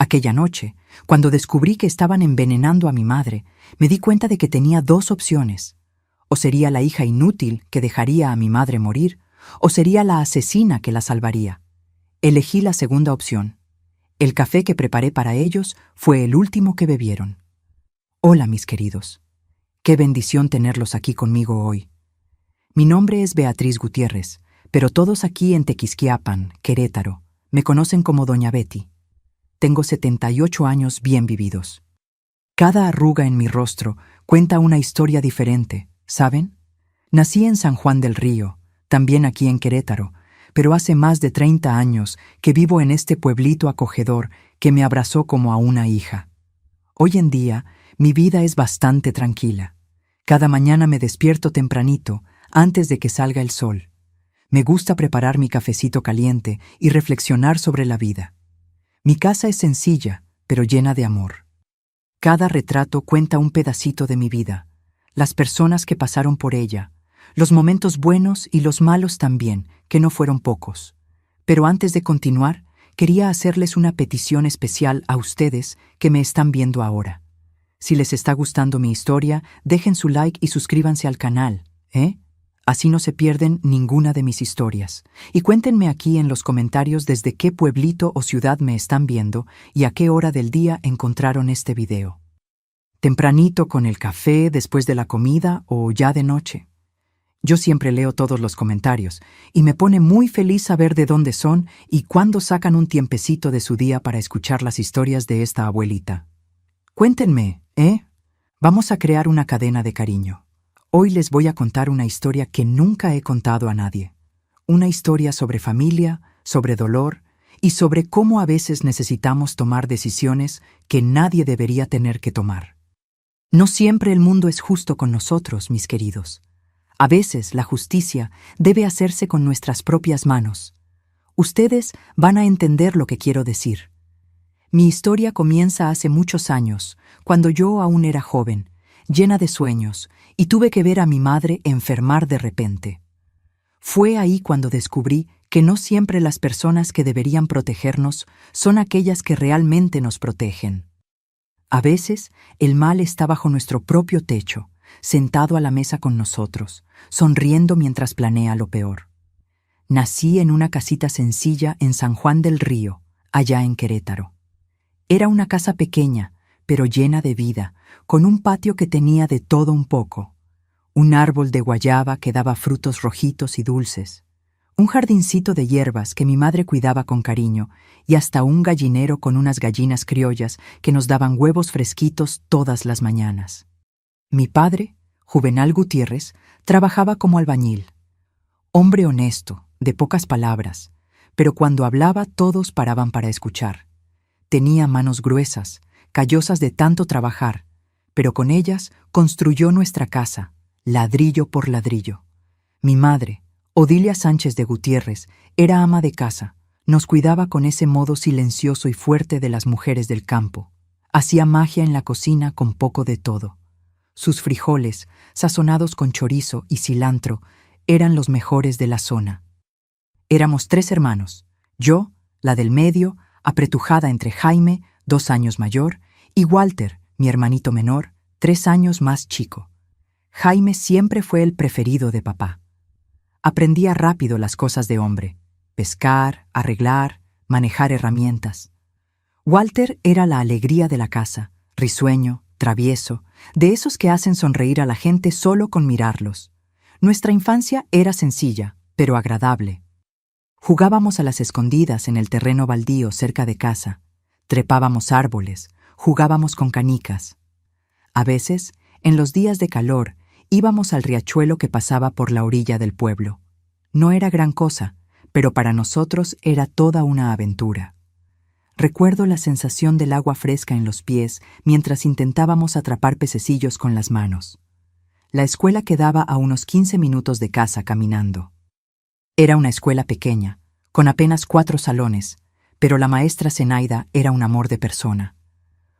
Aquella noche, cuando descubrí que estaban envenenando a mi madre, me di cuenta de que tenía dos opciones. O sería la hija inútil que dejaría a mi madre morir, o sería la asesina que la salvaría. Elegí la segunda opción. El café que preparé para ellos fue el último que bebieron. Hola, mis queridos. Qué bendición tenerlos aquí conmigo hoy. Mi nombre es Beatriz Gutiérrez, pero todos aquí en Tequisquiapan, Querétaro, me conocen como Doña Betty. Tengo 78 años bien vividos. Cada arruga en mi rostro cuenta una historia diferente, ¿saben? Nací en San Juan del Río, también aquí en Querétaro, pero hace más de 30 años que vivo en este pueblito acogedor que me abrazó como a una hija. Hoy en día, mi vida es bastante tranquila. Cada mañana me despierto tempranito, antes de que salga el sol. Me gusta preparar mi cafecito caliente y reflexionar sobre la vida. Mi casa es sencilla, pero llena de amor. Cada retrato cuenta un pedacito de mi vida, las personas que pasaron por ella, los momentos buenos y los malos también, que no fueron pocos. Pero antes de continuar, quería hacerles una petición especial a ustedes que me están viendo ahora. Si les está gustando mi historia, dejen su like y suscríbanse al canal, ¿eh? Así no se pierden ninguna de mis historias. Y cuéntenme aquí en los comentarios desde qué pueblito o ciudad me están viendo y a qué hora del día encontraron este video. Tempranito con el café, después de la comida o ya de noche. Yo siempre leo todos los comentarios y me pone muy feliz saber de dónde son y cuándo sacan un tiempecito de su día para escuchar las historias de esta abuelita. Cuéntenme, ¿eh? Vamos a crear una cadena de cariño. Hoy les voy a contar una historia que nunca he contado a nadie. Una historia sobre familia, sobre dolor y sobre cómo a veces necesitamos tomar decisiones que nadie debería tener que tomar. No siempre el mundo es justo con nosotros, mis queridos. A veces la justicia debe hacerse con nuestras propias manos. Ustedes van a entender lo que quiero decir. Mi historia comienza hace muchos años, cuando yo aún era joven, llena de sueños, y tuve que ver a mi madre enfermar de repente. Fue ahí cuando descubrí que no siempre las personas que deberían protegernos son aquellas que realmente nos protegen. A veces, el mal está bajo nuestro propio techo, sentado a la mesa con nosotros, sonriendo mientras planea lo peor. Nací en una casita sencilla en San Juan del Río, allá en Querétaro. Era una casa pequeña, pero llena de vida, con un patio que tenía de todo un poco. Un árbol de guayaba que daba frutos rojitos y dulces. Un jardincito de hierbas que mi madre cuidaba con cariño y hasta un gallinero con unas gallinas criollas que nos daban huevos fresquitos todas las mañanas. Mi padre, Juvenal Gutiérrez, trabajaba como albañil. Hombre honesto, de pocas palabras, pero cuando hablaba todos paraban para escuchar. Tenía manos gruesas, callosas de tanto trabajar, pero con ellas construyó nuestra casa, ladrillo por ladrillo. Mi madre, Odilia Sánchez de Gutiérrez, era ama de casa, nos cuidaba con ese modo silencioso y fuerte de las mujeres del campo. Hacía magia en la cocina con poco de todo. Sus frijoles, sazonados con chorizo y cilantro, eran los mejores de la zona. Éramos 3 hermanos, yo, la del medio, apretujada entre Jaime, 2 años mayor, y Walter, mi hermanito menor, 3 años más chico. Jaime siempre fue el preferido de papá. Aprendía rápido las cosas de hombre: pescar, arreglar, manejar herramientas. Walter era la alegría de la casa, risueño, travieso, de esos que hacen sonreír a la gente solo con mirarlos. Nuestra infancia era sencilla, pero agradable. Jugábamos a las escondidas en el terreno baldío cerca de casa. Trepábamos árboles, jugábamos con canicas. A veces, en los días de calor, íbamos al riachuelo que pasaba por la orilla del pueblo. No era gran cosa, pero para nosotros era toda una aventura. Recuerdo la sensación del agua fresca en los pies mientras intentábamos atrapar pececillos con las manos. La escuela quedaba a unos 15 minutos de casa caminando. Era una escuela pequeña, con apenas 4 salones, pero la maestra Zenaida era un amor de persona.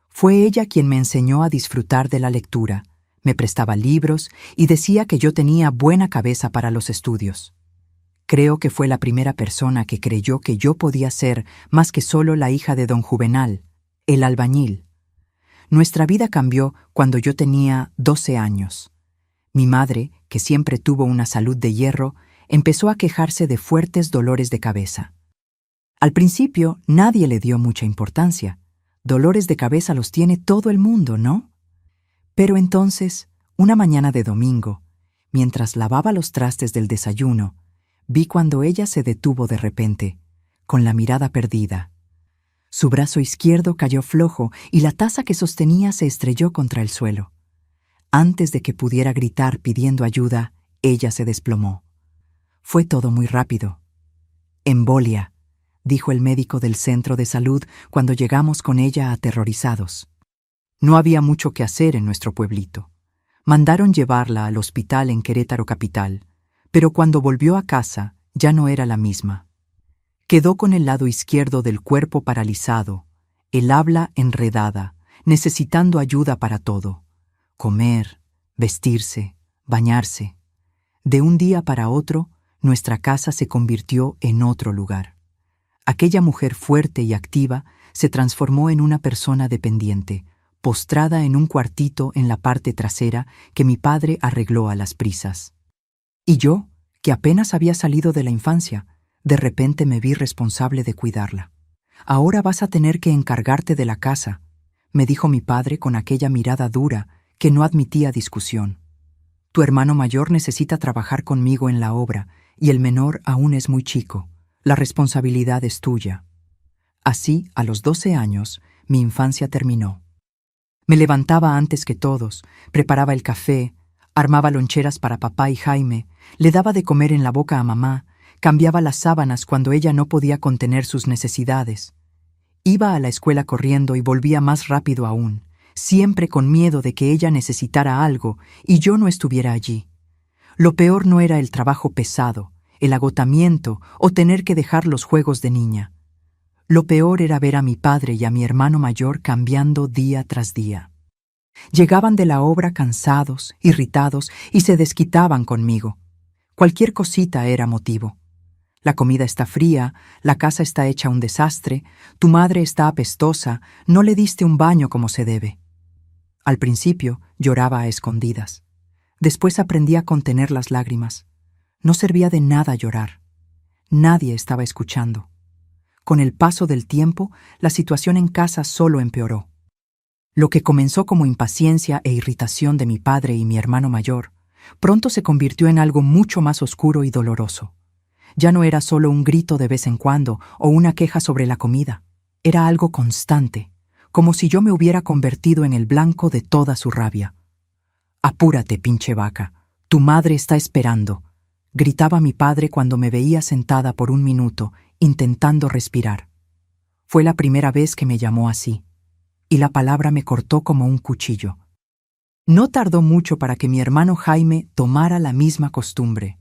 Fue ella quien me enseñó a disfrutar de la lectura, me prestaba libros y decía que yo tenía buena cabeza para los estudios. Creo que fue la primera persona que creyó que yo podía ser más que solo la hija de don Juvenal, El albañil. Nuestra vida cambió cuando yo tenía 12 años. Mi madre, que siempre tuvo una salud de hierro, empezó a quejarse de fuertes dolores de cabeza. Al principio nadie le dio mucha importancia. Dolores de cabeza los tiene todo el mundo, ¿no? Pero entonces, una mañana de domingo, mientras lavaba los trastes del desayuno, vi cuando ella se detuvo de repente, con la mirada perdida. Su brazo izquierdo cayó flojo y la taza que sostenía se estrelló contra el suelo. Antes de que pudiera gritar pidiendo ayuda, ella se desplomó. Fue todo muy rápido. Embolia, dijo el médico del centro de salud cuando llegamos con ella aterrorizados. No había mucho que hacer en nuestro pueblito. Mandaron llevarla al hospital en Querétaro capital, pero cuando volvió a casa ya no era la misma. Quedó con el lado izquierdo del cuerpo paralizado, el habla enredada, necesitando ayuda para todo: comer, vestirse, bañarse. De un día para otro, nuestra casa se convirtió en otro lugar. Aquella mujer fuerte y activa se transformó en una persona dependiente, postrada en un cuartito en la parte trasera que mi padre arregló a las prisas. Y yo, que apenas había salido de la infancia, de repente me vi responsable de cuidarla. «Ahora vas a tener que encargarte de la casa», me dijo mi padre con aquella mirada dura que no admitía discusión. «Tu hermano mayor necesita trabajar conmigo en la obra y el menor aún es muy chico. La responsabilidad es tuya». Así, a los 12 años, mi infancia terminó. Me levantaba antes que todos, preparaba el café, armaba loncheras para papá y Jaime, le daba de comer en la boca a mamá, cambiaba las sábanas cuando ella no podía contener sus necesidades. Iba a la escuela corriendo y volvía más rápido aún, siempre con miedo de que ella necesitara algo y yo no estuviera allí. Lo peor no era el trabajo pesado, el agotamiento o tener que dejar los juegos de niña. Lo peor era ver a mi padre y a mi hermano mayor cambiando día tras día. Llegaban de la obra cansados, irritados y se desquitaban conmigo. Cualquier cosita era motivo. La comida está fría, la casa está hecha un desastre, tu madre está apestosa, no le diste un baño como se debe. Al principio lloraba a escondidas. Después aprendí a contener las lágrimas. No servía de nada llorar. Nadie estaba escuchando. Con el paso del tiempo, la situación en casa solo empeoró. Lo que comenzó como impaciencia e irritación de mi padre y mi hermano mayor, pronto se convirtió en algo mucho más oscuro y doloroso. Ya no era solo un grito de vez en cuando o una queja sobre la comida. Era algo constante, como si yo me hubiera convertido en el blanco de toda su rabia. «Apúrate, pinche vaca, tu madre está esperando», gritaba mi padre cuando me veía sentada por un minuto, intentando respirar. Fue la primera vez que me llamó así, y la palabra me cortó como un cuchillo. No tardó mucho para que mi hermano Jaime tomara la misma costumbre.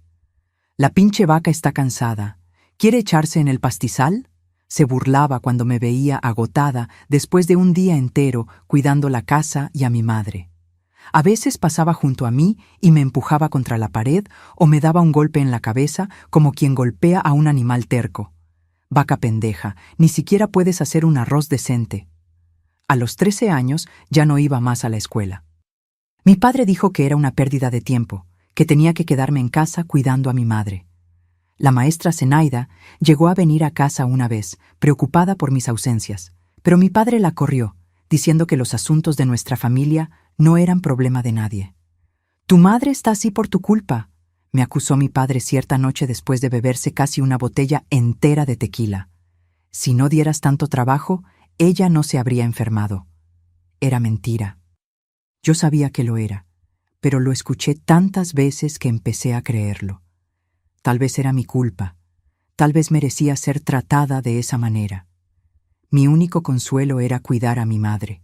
«La pinche vaca está cansada. ¿Quiere echarse en el pastizal?», se burlaba cuando me veía agotada después de un día entero cuidando la casa y a mi madre. A veces pasaba junto a mí y me empujaba contra la pared o me daba un golpe en la cabeza como quien golpea a un animal terco. «Vaca pendeja, ni siquiera puedes hacer un arroz decente». A los 13 años ya no iba más a la escuela. Mi padre dijo que era una pérdida de tiempo, que tenía que quedarme en casa cuidando a mi madre. La maestra Zenaida llegó a venir a casa una vez, preocupada por mis ausencias, pero mi padre la corrió, diciendo que los asuntos de nuestra familia no eran problema de nadie. «Tu madre está así por tu culpa», me acusó mi padre cierta noche después de beberse casi una botella entera de tequila. «Si no dieras tanto trabajo, ella no se habría enfermado». Era mentira. Yo sabía que lo era, pero lo escuché tantas veces que empecé a creerlo. Tal vez era mi culpa, tal vez merecía ser tratada de esa manera. Mi único consuelo era cuidar a mi madre.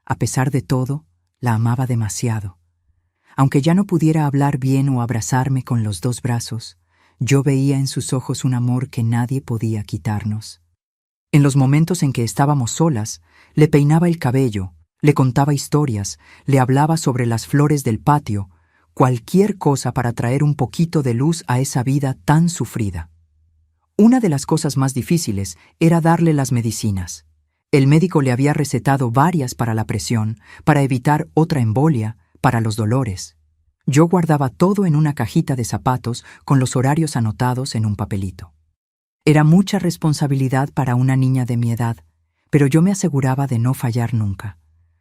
A pesar de todo, la amaba demasiado. Aunque ya no pudiera hablar bien o abrazarme con los 2 brazos, yo veía en sus ojos un amor que nadie podía quitarnos. En los momentos en que estábamos solas, le peinaba el cabello, le contaba historias, le hablaba sobre las flores del patio, cualquier cosa para traer un poquito de luz a esa vida tan sufrida. Una de las cosas más difíciles era darle las medicinas. El médico le había recetado varias para la presión, para evitar otra embolia, para los dolores. Yo guardaba todo en una cajita de zapatos con los horarios anotados en un papelito. Era mucha responsabilidad para una niña de mi edad, pero yo me aseguraba de no fallar nunca.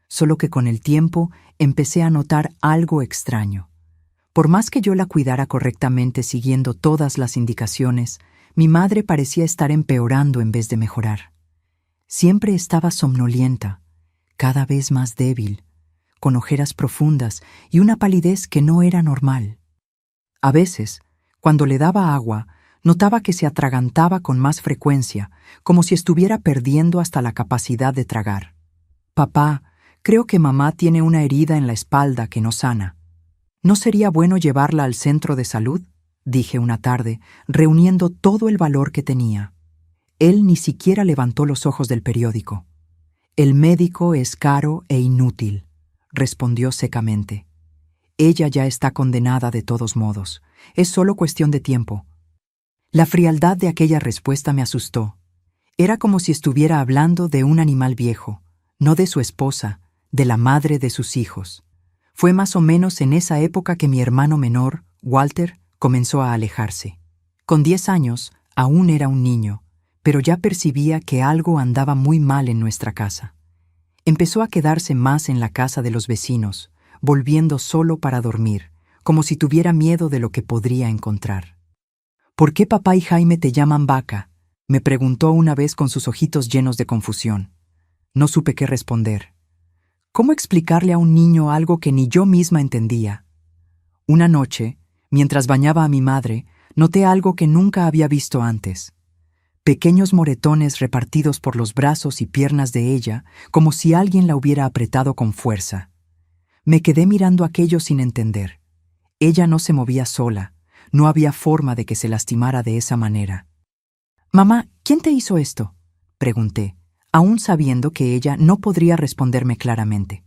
Solo que con el tiempo empecé a notar algo extraño. Por más que yo la cuidara correctamente siguiendo todas las indicaciones, mi madre parecía estar empeorando en vez de mejorar. Siempre estaba somnolienta, cada vez más débil, con ojeras profundas y una palidez que no era normal. A veces, cuando le daba agua, notaba que se atragantaba con más frecuencia, como si estuviera perdiendo hasta la capacidad de tragar. «Papá, creo que mamá tiene una herida en la espalda que no sana. ¿No sería bueno llevarla al centro de salud?», dije una tarde, reuniendo todo el valor que tenía. Él ni siquiera levantó los ojos del periódico. «El médico es caro e inútil», respondió secamente. «Ella ya está condenada de todos modos. Es solo cuestión de tiempo». La frialdad de aquella respuesta me asustó. Era como si estuviera hablando de un animal viejo, no de su esposa, de la madre de sus hijos. Fue más o menos en esa época que mi hermano menor, Walter, comenzó a alejarse. Con 10 años, aún era un niño, pero ya percibía que algo andaba muy mal en nuestra casa. Empezó a quedarse más en la casa de los vecinos, volviendo solo para dormir, como si tuviera miedo de lo que podría encontrar. «¿Por qué papá y Jaime te llaman Vaca?», me preguntó una vez con sus ojitos llenos de confusión. No supe qué responder. ¿Cómo explicarle a un niño algo que ni yo misma entendía? Una noche, mientras bañaba a mi madre, noté algo que nunca había visto antes. Pequeños moretones repartidos por los brazos y piernas de ella, como si alguien la hubiera apretado con fuerza. Me quedé mirando aquello sin entender. Ella no se movía sola, no había forma de que se lastimara de esa manera. «Mamá, ¿quién te hizo esto?», pregunté, aún sabiendo que ella no podría responderme claramente.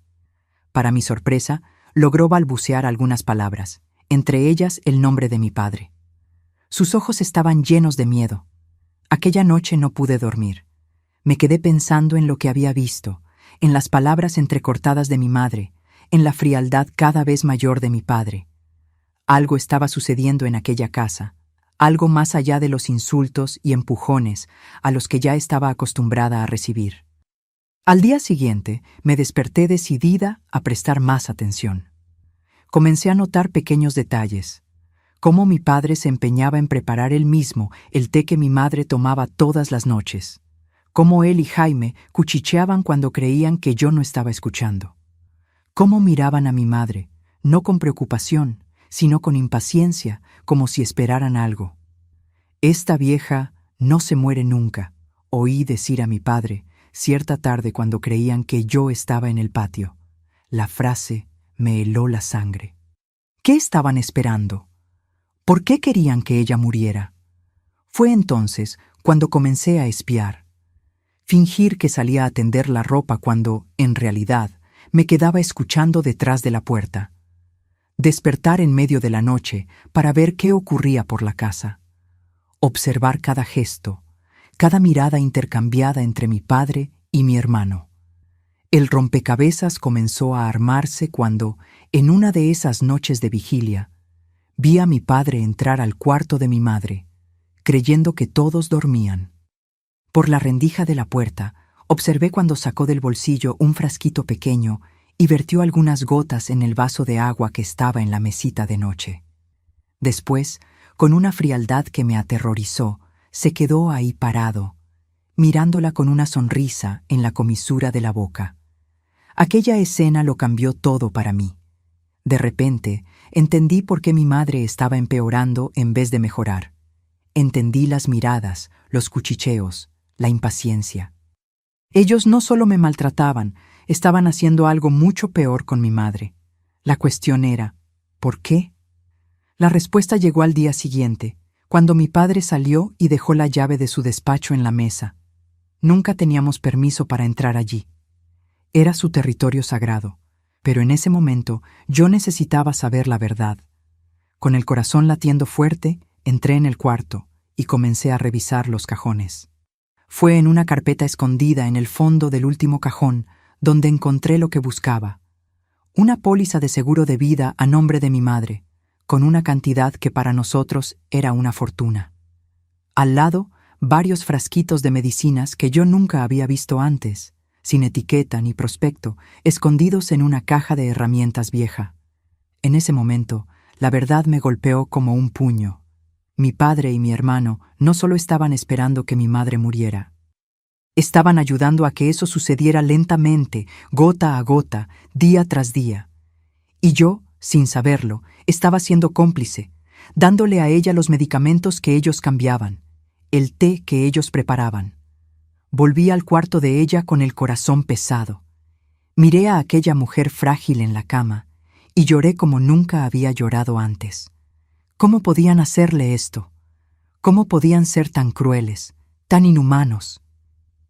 Para mi sorpresa, logró balbucear algunas palabras, entre ellas el nombre de mi padre. Sus ojos estaban llenos de miedo. Aquella noche no pude dormir. Me quedé pensando en lo que había visto, en las palabras entrecortadas de mi madre, en la frialdad cada vez mayor de mi padre. Algo estaba sucediendo en aquella casa, algo más allá de los insultos y empujones a los que ya estaba acostumbrada a recibir. Al día siguiente, me desperté decidida a prestar más atención. Comencé a notar pequeños detalles, cómo mi padre se empeñaba en preparar él mismo el té que mi madre tomaba todas las noches, cómo él y Jaime cuchicheaban cuando creían que yo no estaba escuchando, cómo miraban a mi madre, no con preocupación, sino con impaciencia, como si esperaran algo. «Esta vieja no se muere nunca», oí decir a mi padre cierta tarde cuando creían que yo estaba en el patio. La frase me heló la sangre. ¿Qué estaban esperando? ¿Por qué querían que ella muriera? Fue entonces cuando comencé a espiar. Fingir que salía a tender la ropa cuando, en realidad, me quedaba escuchando detrás de la puerta. Despertar en medio de la noche para ver qué ocurría por la casa. Observar cada gesto, cada mirada intercambiada entre mi padre y mi hermano. El rompecabezas comenzó a armarse cuando, en una de esas noches de vigilia, vi a mi padre entrar al cuarto de mi madre, creyendo que todos dormían. Por la rendija de la puerta, observé cuando sacó del bolsillo un frasquito pequeño y vertió algunas gotas en el vaso de agua que estaba en la mesita de noche. Después, con una frialdad que me aterrorizó, se quedó ahí parado, mirándola con una sonrisa en la comisura de la boca. Aquella escena lo cambió todo para mí. De repente, entendí por qué mi madre estaba empeorando en vez de mejorar. Entendí las miradas, los cuchicheos, la impaciencia. Ellos no solo me maltrataban, estaban haciendo algo mucho peor con mi madre. La cuestión era, ¿por qué? La respuesta llegó al día siguiente, cuando mi padre salió y dejó la llave de su despacho en la mesa. Nunca teníamos permiso para entrar allí. Era su territorio sagrado, pero en ese momento yo necesitaba saber la verdad. Con el corazón latiendo fuerte, entré en el cuarto y comencé a revisar los cajones. Fue en una carpeta escondida en el fondo del último cajón donde encontré lo que buscaba. Una póliza de seguro de vida a nombre de mi madre, con una cantidad que para nosotros era una fortuna. Al lado, varios frasquitos de medicinas que yo nunca había visto antes, sin etiqueta ni prospecto, escondidos en una caja de herramientas vieja. En ese momento, la verdad me golpeó como un puño. Mi padre y mi hermano no solo estaban esperando que mi madre muriera, estaban ayudando a que eso sucediera lentamente, gota a gota, día tras día. Y yo, sin saberlo, estaba siendo cómplice, dándole a ella los medicamentos que ellos cambiaban, el té que ellos preparaban. Volví al cuarto de ella con el corazón pesado. Miré a aquella mujer frágil en la cama y lloré como nunca había llorado antes. ¿Cómo podían hacerle esto? ¿Cómo podían ser tan crueles, tan inhumanos?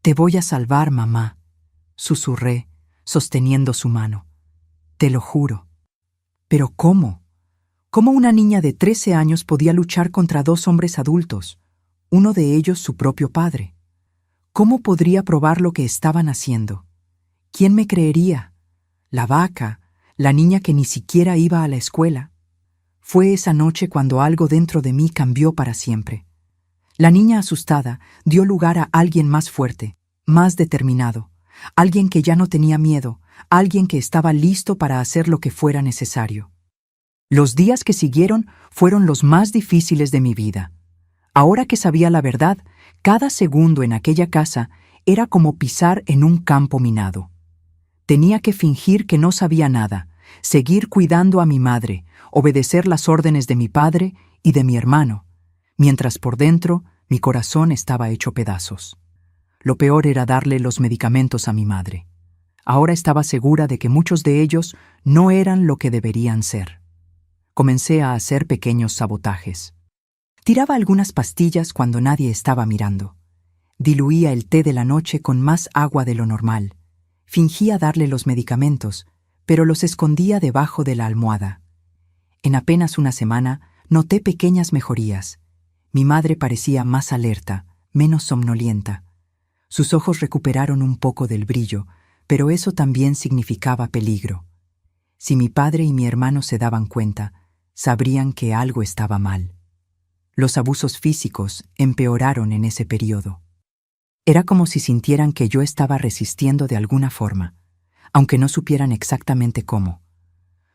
«Te voy a salvar, mamá», susurré, sosteniendo su mano. «Te lo juro». «¿Pero cómo? ¿Cómo una niña de 13 años podía luchar contra 2 hombres adultos, uno de ellos su propio padre? ¿Cómo podría probar lo que estaban haciendo? ¿Quién me creería? La vaca, la niña que ni siquiera iba a la escuela». Fue esa noche cuando algo dentro de mí cambió para siempre. La niña asustada dio lugar a alguien más fuerte, más determinado, alguien que ya no tenía miedo, alguien que estaba listo para hacer lo que fuera necesario. Los días que siguieron fueron los más difíciles de mi vida. Ahora que sabía la verdad, cada segundo en aquella casa era como pisar en un campo minado. Tenía que fingir que no sabía nada, seguir cuidando a mi madre, obedecer las órdenes de mi padre y de mi hermano, mientras por dentro mi corazón estaba hecho pedazos. Lo peor era darle los medicamentos a mi madre. Ahora estaba segura de que muchos de ellos no eran lo que deberían ser. Comencé a hacer pequeños sabotajes. Tiraba algunas pastillas cuando nadie estaba mirando. Diluía el té de la noche con más agua de lo normal. Fingía darle los medicamentos, pero los escondía debajo de la almohada. En apenas una semana noté pequeñas mejorías. Mi madre parecía más alerta, menos somnolienta. Sus ojos recuperaron un poco del brillo, pero eso también significaba peligro. Si mi padre y mi hermano se daban cuenta, sabrían que algo estaba mal. Los abusos físicos empeoraron en ese periodo. Era como si sintieran que yo estaba resistiendo de alguna forma, aunque no supieran exactamente cómo.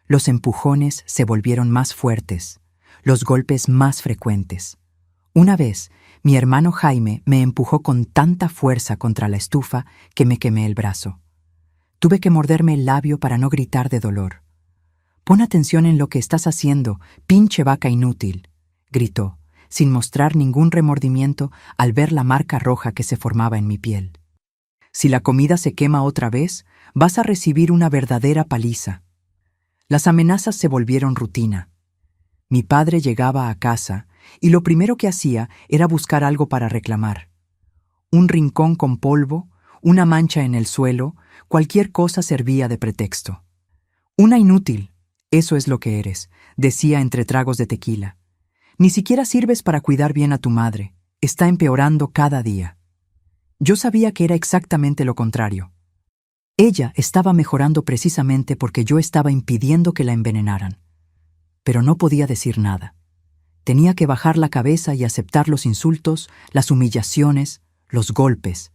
Los empujones se volvieron más fuertes, los golpes más frecuentes. Una vez, mi hermano Jaime me empujó con tanta fuerza contra la estufa que me quemé el brazo. Tuve que morderme el labio para no gritar de dolor. «Pon atención en lo que estás haciendo, pinche vaca inútil», gritó, sin mostrar ningún remordimiento al ver la marca roja que se formaba en mi piel. «Si la comida se quema otra vez, vas a recibir una verdadera paliza». Las amenazas se volvieron rutina. Mi padre llegaba a casa y lo primero que hacía era buscar algo para reclamar. Un rincón con polvo, una mancha en el suelo, cualquier cosa servía de pretexto. «Una inútil, eso es lo que eres», decía entre tragos de tequila. «Ni siquiera sirves para cuidar bien a tu madre, está empeorando cada día». Yo sabía que era exactamente lo contrario. Ella estaba mejorando precisamente porque yo estaba impidiendo que la envenenaran. Pero no podía decir nada. Tenía que bajar la cabeza y aceptar los insultos, las humillaciones, los golpes.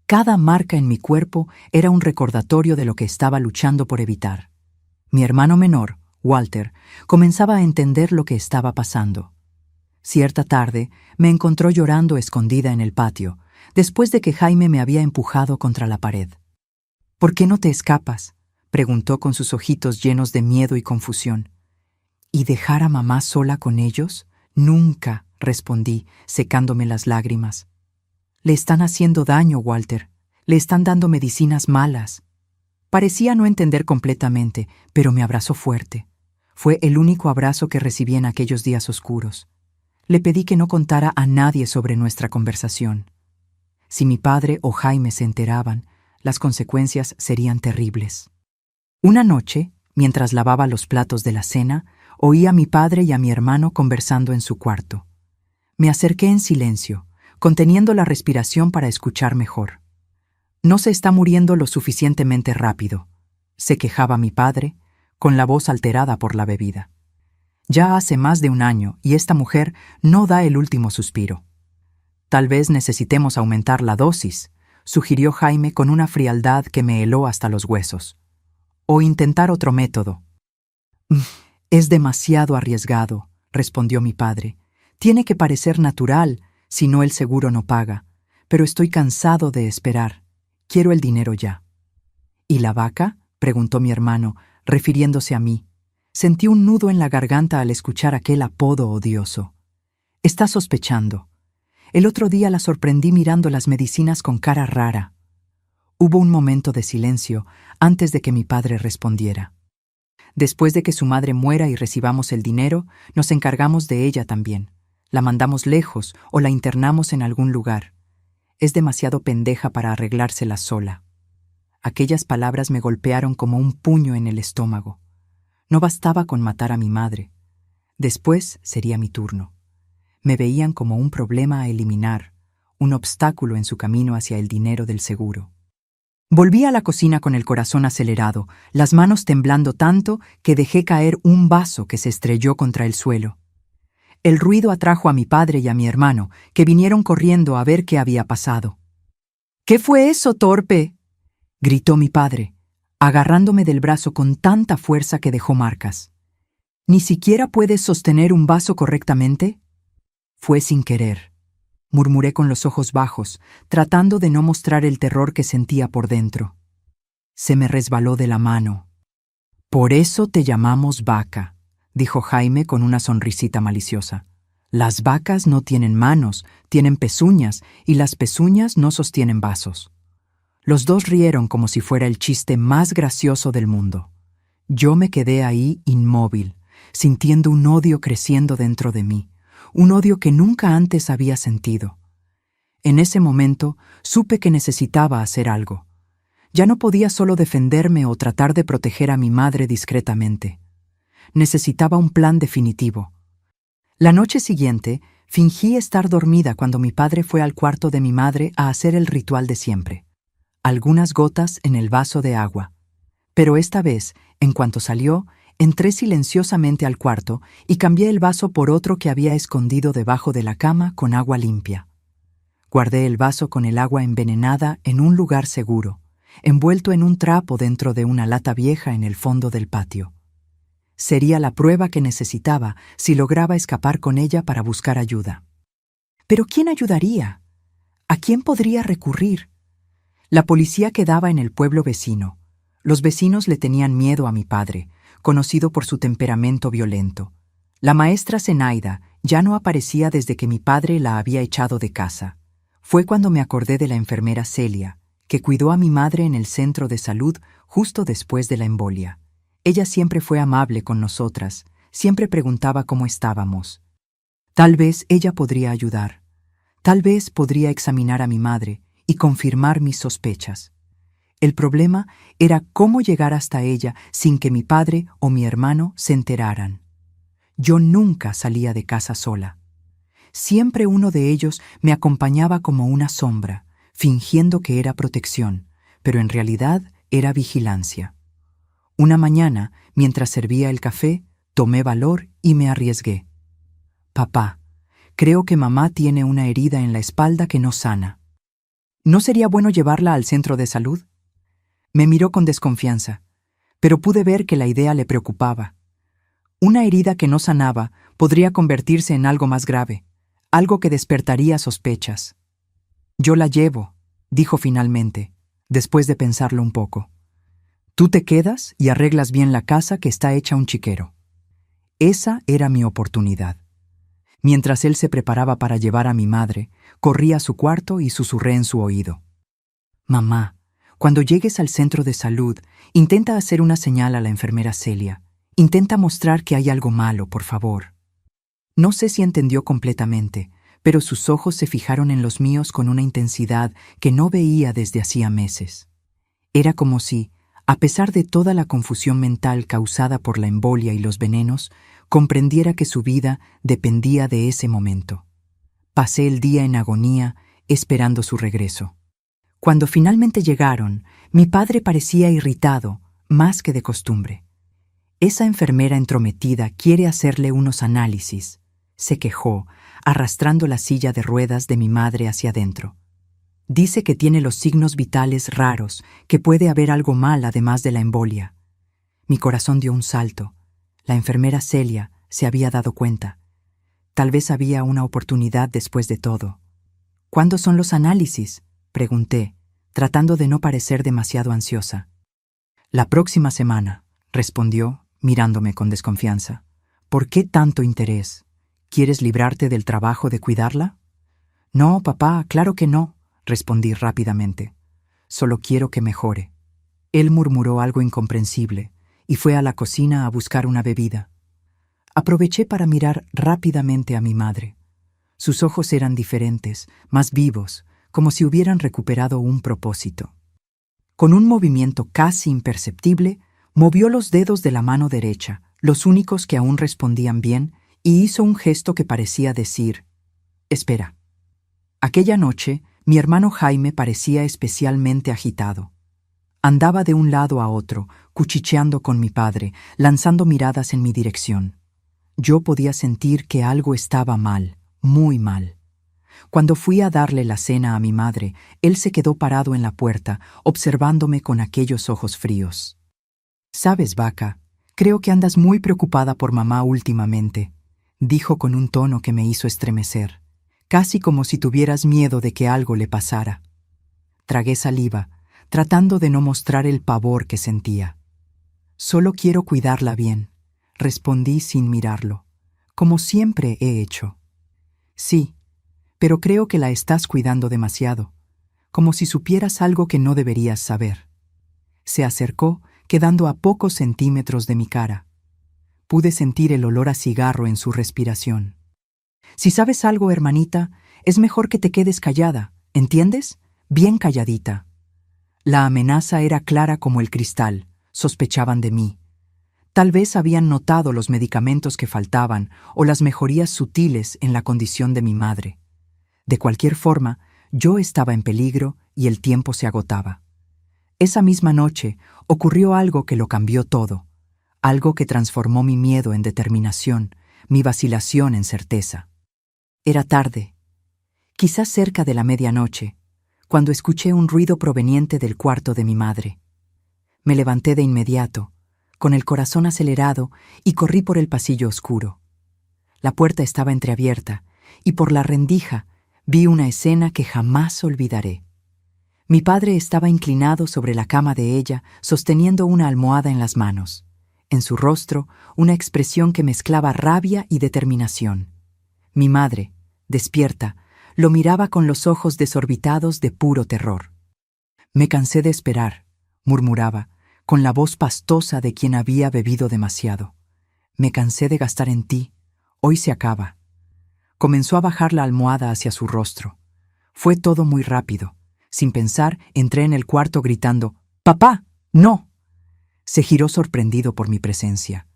Cada marca en mi cuerpo era un recordatorio de lo que estaba luchando por evitar. Mi hermano menor, Walter, comenzaba a entender lo que estaba pasando. Cierta tarde me encontró llorando escondida en el patio, después de que Jaime me había empujado contra la pared. «¿Por qué no te escapas?», preguntó con sus ojitos llenos de miedo y confusión. «¿Y dejar a mamá sola con ellos? Nunca», respondí, secándome las lágrimas. «Le están haciendo daño, Walter. Le están dando medicinas malas». Parecía no entender completamente, pero me abrazó fuerte. Fue el único abrazo que recibí en aquellos días oscuros. Le pedí que no contara a nadie sobre nuestra conversación. Si mi padre o Jaime se enteraban, las consecuencias serían terribles. Una noche, mientras lavaba los platos de la cena, oí a mi padre y a mi hermano conversando en su cuarto. Me acerqué en silencio, conteniendo la respiración para escuchar mejor. No se está muriendo lo suficientemente rápido, se quejaba mi padre, con la voz alterada por la bebida. Ya hace más de un año y esta mujer no da el último suspiro. Tal vez necesitemos aumentar la dosis, sugirió Jaime con una frialdad que me heló hasta los huesos. O intentar otro método. Es demasiado arriesgado, respondió mi padre. Tiene que parecer natural, si no el seguro no paga. Pero estoy cansado de esperar. Quiero el dinero ya. ¿Y la vaca?, preguntó mi hermano, refiriéndose a mí. Sentí un nudo en la garganta al escuchar aquel apodo odioso. Está sospechando. El otro día la sorprendí mirando las medicinas con cara rara. Hubo un momento de silencio antes de que mi padre respondiera. Después de que su madre muera y recibamos el dinero, nos encargamos de ella también. La mandamos lejos o la internamos en algún lugar. Es demasiado pendeja para arreglársela sola. Aquellas palabras me golpearon como un puño en el estómago. No bastaba con matar a mi madre. Después sería mi turno. Me veían como un problema a eliminar, un obstáculo en su camino hacia el dinero del seguro. Volví a la cocina con el corazón acelerado, las manos temblando tanto que dejé caer un vaso que se estrelló contra el suelo. El ruido atrajo a mi padre y a mi hermano, que vinieron corriendo a ver qué había pasado. «¿Qué fue eso, torpe?», gritó mi padre, agarrándome del brazo con tanta fuerza que dejó marcas. «¿Ni siquiera puedes sostener un vaso correctamente?». «Fue sin querer», murmuré con los ojos bajos, tratando de no mostrar el terror que sentía por dentro. Se me resbaló de la mano. «Por eso te llamamos vaca», dijo Jaime con una sonrisita maliciosa. «Las vacas no tienen manos, tienen pezuñas, y las pezuñas no sostienen vasos». Los dos rieron como si fuera el chiste más gracioso del mundo. Yo me quedé ahí inmóvil, sintiendo un odio creciendo dentro de mí, un odio que nunca antes había sentido. En ese momento supe que necesitaba hacer algo. Ya no podía solo defenderme o tratar de proteger a mi madre discretamente. Necesitaba un plan definitivo. La noche siguiente, fingí estar dormida cuando mi padre fue al cuarto de mi madre a hacer el ritual de siempre. Algunas gotas en el vaso de agua. Pero esta vez, en cuanto salió, entré silenciosamente al cuarto y cambié el vaso por otro que había escondido debajo de la cama con agua limpia. Guardé el vaso con el agua envenenada en un lugar seguro, envuelto en un trapo dentro de una lata vieja en el fondo del patio. Sería la prueba que necesitaba si lograba escapar con ella para buscar ayuda. ¿Pero quién ayudaría? ¿A quién podría recurrir? La policía quedaba en el pueblo vecino. Los vecinos le tenían miedo a mi padre, conocido por su temperamento violento. La maestra Zenaida ya no aparecía desde que mi padre la había echado de casa. Fue cuando me acordé de la enfermera Celia, que cuidó a mi madre en el centro de salud justo después de la embolia. Ella siempre fue amable con nosotras, siempre preguntaba cómo estábamos. Tal vez ella podría ayudar. Tal vez podría examinar a mi madre y confirmar mis sospechas. El problema era cómo llegar hasta ella sin que mi padre o mi hermano se enteraran. Yo nunca salía de casa sola. Siempre uno de ellos me acompañaba como una sombra, fingiendo que era protección, pero en realidad era vigilancia. Una mañana, mientras servía el café, tomé valor y me arriesgué. «Papá, creo que mamá tiene una herida en la espalda que no sana. ¿No sería bueno llevarla al centro de salud?». Me miró con desconfianza, pero pude ver que la idea le preocupaba. Una herida que no sanaba podría convertirse en algo más grave, algo que despertaría sospechas. «Yo la llevo», dijo finalmente, después de pensarlo un poco. «Tú te quedas y arreglas bien la casa que está hecha un chiquero». Esa era mi oportunidad. Mientras él se preparaba para llevar a mi madre, corrí a su cuarto y susurré en su oído. «Mamá, cuando llegues al centro de salud, intenta hacer una señal a la enfermera Celia. Intenta mostrar que hay algo malo, por favor». No sé si entendió completamente, pero sus ojos se fijaron en los míos con una intensidad que no veía desde hacía meses. Era como si, a pesar de toda la confusión mental causada por la embolia y los venenos, comprendiera que su vida dependía de ese momento. Pasé el día en agonía, esperando su regreso. Cuando finalmente llegaron, mi padre parecía irritado, más que de costumbre. Esa enfermera entrometida quiere hacerle unos análisis, se quejó, arrastrando la silla de ruedas de mi madre hacia adentro. Dice que tiene los signos vitales raros, que puede haber algo mal además de la embolia. Mi corazón dio un salto. La enfermera Celia se había dado cuenta. Tal vez había una oportunidad después de todo. ¿Cuándo son los análisis?, pregunté, tratando de no parecer demasiado ansiosa. La próxima semana, respondió, mirándome con desconfianza. ¿Por qué tanto interés? ¿Quieres librarte del trabajo de cuidarla? No, papá, claro que no, respondí rápidamente. Solo quiero que mejore. Él murmuró algo incomprensible y fue a la cocina a buscar una bebida. Aproveché para mirar rápidamente a mi madre. Sus ojos eran diferentes, más vivos, como si hubieran recuperado un propósito. Con un movimiento casi imperceptible, movió los dedos de la mano derecha, los únicos que aún respondían bien, y hizo un gesto que parecía decir: «Espera». Aquella noche, mi hermano Jaime parecía especialmente agitado. Andaba de un lado a otro, cuchicheando con mi padre, lanzando miradas en mi dirección. Yo podía sentir que algo estaba mal, muy mal. Cuando fui a darle la cena a mi madre, él se quedó parado en la puerta, observándome con aquellos ojos fríos. «Sabes, Vaca, creo que andas muy preocupada por mamá últimamente», dijo con un tono que me hizo estremecer, casi como si tuvieras miedo de que algo le pasara. Tragué saliva, tratando de no mostrar el pavor que sentía. «Solo quiero cuidarla bien», respondí sin mirarlo, como siempre he hecho. «Sí, pero creo que la estás cuidando demasiado, como si supieras algo que no deberías saber». Se acercó, quedando a pocos centímetros de mi cara. Pude sentir el olor a cigarro en su respiración. «Si sabes algo, hermanita, es mejor que te quedes callada, ¿entiendes? Bien calladita». La amenaza era clara como el cristal, sospechaban de mí. Tal vez habían notado los medicamentos que faltaban o las mejorías sutiles en la condición de mi madre. De cualquier forma, yo estaba en peligro y el tiempo se agotaba. Esa misma noche ocurrió algo que lo cambió todo, algo que transformó mi miedo en determinación, mi vacilación en certeza. Era tarde, quizás cerca de la medianoche, cuando escuché un ruido proveniente del cuarto de mi madre. Me levanté de inmediato, con el corazón acelerado, y corrí por el pasillo oscuro. La puerta estaba entreabierta, y por la rendija vi una escena que jamás olvidaré. Mi padre estaba inclinado sobre la cama de ella, sosteniendo una almohada en las manos. En su rostro, una expresión que mezclaba rabia y determinación. Mi madre, despierta, lo miraba con los ojos desorbitados de puro terror. «Me cansé de esperar», murmuraba, con la voz pastosa de quien había bebido demasiado. «Me cansé de gastar en ti. Hoy se acaba». Comenzó a bajar la almohada hacia su rostro. Fue todo muy rápido. Sin pensar, entré en el cuarto gritando: «¡Papá! ¡No!». Se giró sorprendido por mi presencia.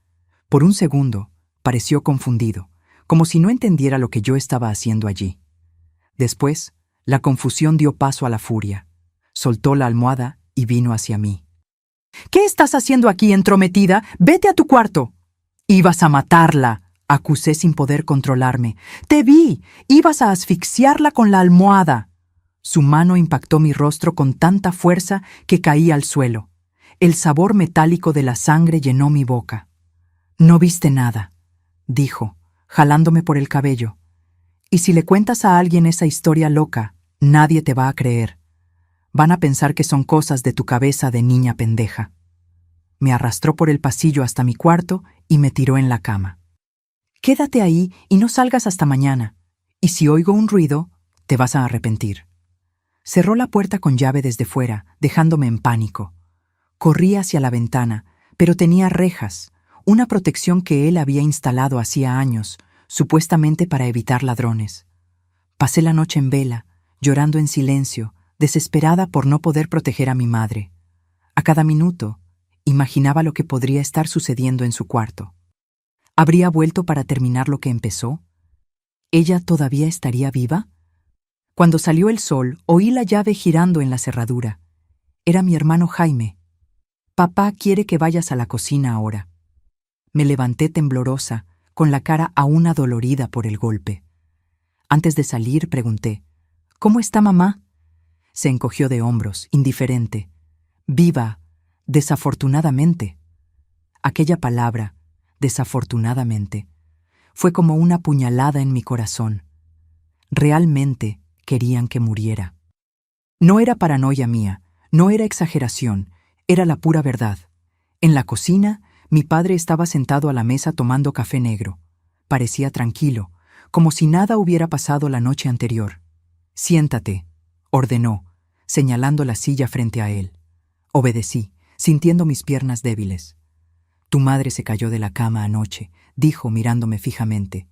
Por un segundo, pareció confundido, como si no entendiera lo que yo estaba haciendo allí. Después, la confusión dio paso a la furia. Soltó la almohada y vino hacia mí. «¿Qué estás haciendo aquí, entrometida? ¡Vete a tu cuarto!». «Ibas a matarla», acusé sin poder controlarme. «Te vi. Ibas a asfixiarla con la almohada». Su mano impactó mi rostro con tanta fuerza que caí al suelo. El sabor metálico de la sangre llenó mi boca. «No viste nada», dijo, jalándome por el cabello. «Y si le cuentas a alguien esa historia loca, nadie te va a creer. Van a pensar que son cosas de tu cabeza de niña pendeja». Me arrastró por el pasillo hasta mi cuarto y me tiró en la cama. «Quédate ahí y no salgas hasta mañana. Y si oigo un ruido, te vas a arrepentir». Cerró la puerta con llave desde fuera, dejándome en pánico. Corrí hacia la ventana, pero tenía rejas, una protección que él había instalado hacía años, supuestamente para evitar ladrones. Pasé la noche en vela, llorando en silencio, desesperada por no poder proteger a mi madre. A cada minuto, imaginaba lo que podría estar sucediendo en su cuarto. ¿Habría vuelto para terminar lo que empezó? ¿Ella todavía estaría viva? Cuando salió el sol, oí la llave girando en la cerradura. Era mi hermano Jaime. Papá quiere que vayas a la cocina ahora. Me levanté temblorosa, con la cara aún adolorida por el golpe. Antes de salir, pregunté, ¿cómo está mamá? Se encogió de hombros, indiferente. Viva, desafortunadamente. Aquella palabra, desafortunadamente, fue como una puñalada en mi corazón. Realmente querían que muriera. No era paranoia mía, no era exageración, era la pura verdad. En la cocina, mi padre estaba sentado a la mesa tomando café negro. Parecía tranquilo, como si nada hubiera pasado la noche anterior. «Siéntate», ordenó, señalando la silla frente a él. Obedecí, sintiendo mis piernas débiles. «Tu madre se cayó de la cama anoche», dijo mirándome fijamente.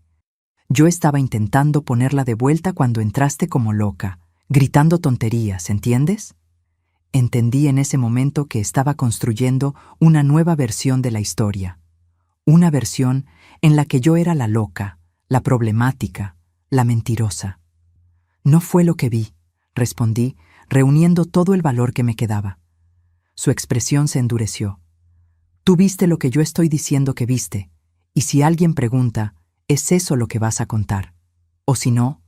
«Yo estaba intentando ponerla de vuelta cuando entraste como loca, gritando tonterías, ¿entiendes?» Entendí en ese momento que estaba construyendo una nueva versión de la historia. Una versión en la que yo era la loca, la problemática, la mentirosa. «No fue lo que vi», respondí, reuniendo todo el valor que me quedaba. Su expresión se endureció. «Tú viste lo que yo estoy diciendo que viste, y si alguien pregunta, ¿es eso lo que vas a contar? O si no...»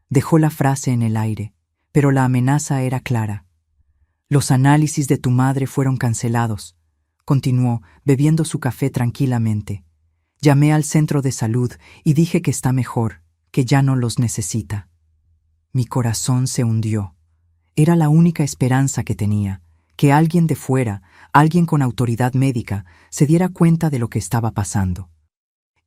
Dejó la frase en el aire, pero la amenaza era clara. «Los análisis de tu madre fueron cancelados», continuó, bebiendo su café tranquilamente. «Llamé al centro de salud y dije que está mejor, que ya no los necesita». Mi corazón se hundió. Era la única esperanza que tenía, que alguien de fuera, alguien con autoridad médica, se diera cuenta de lo que estaba pasando.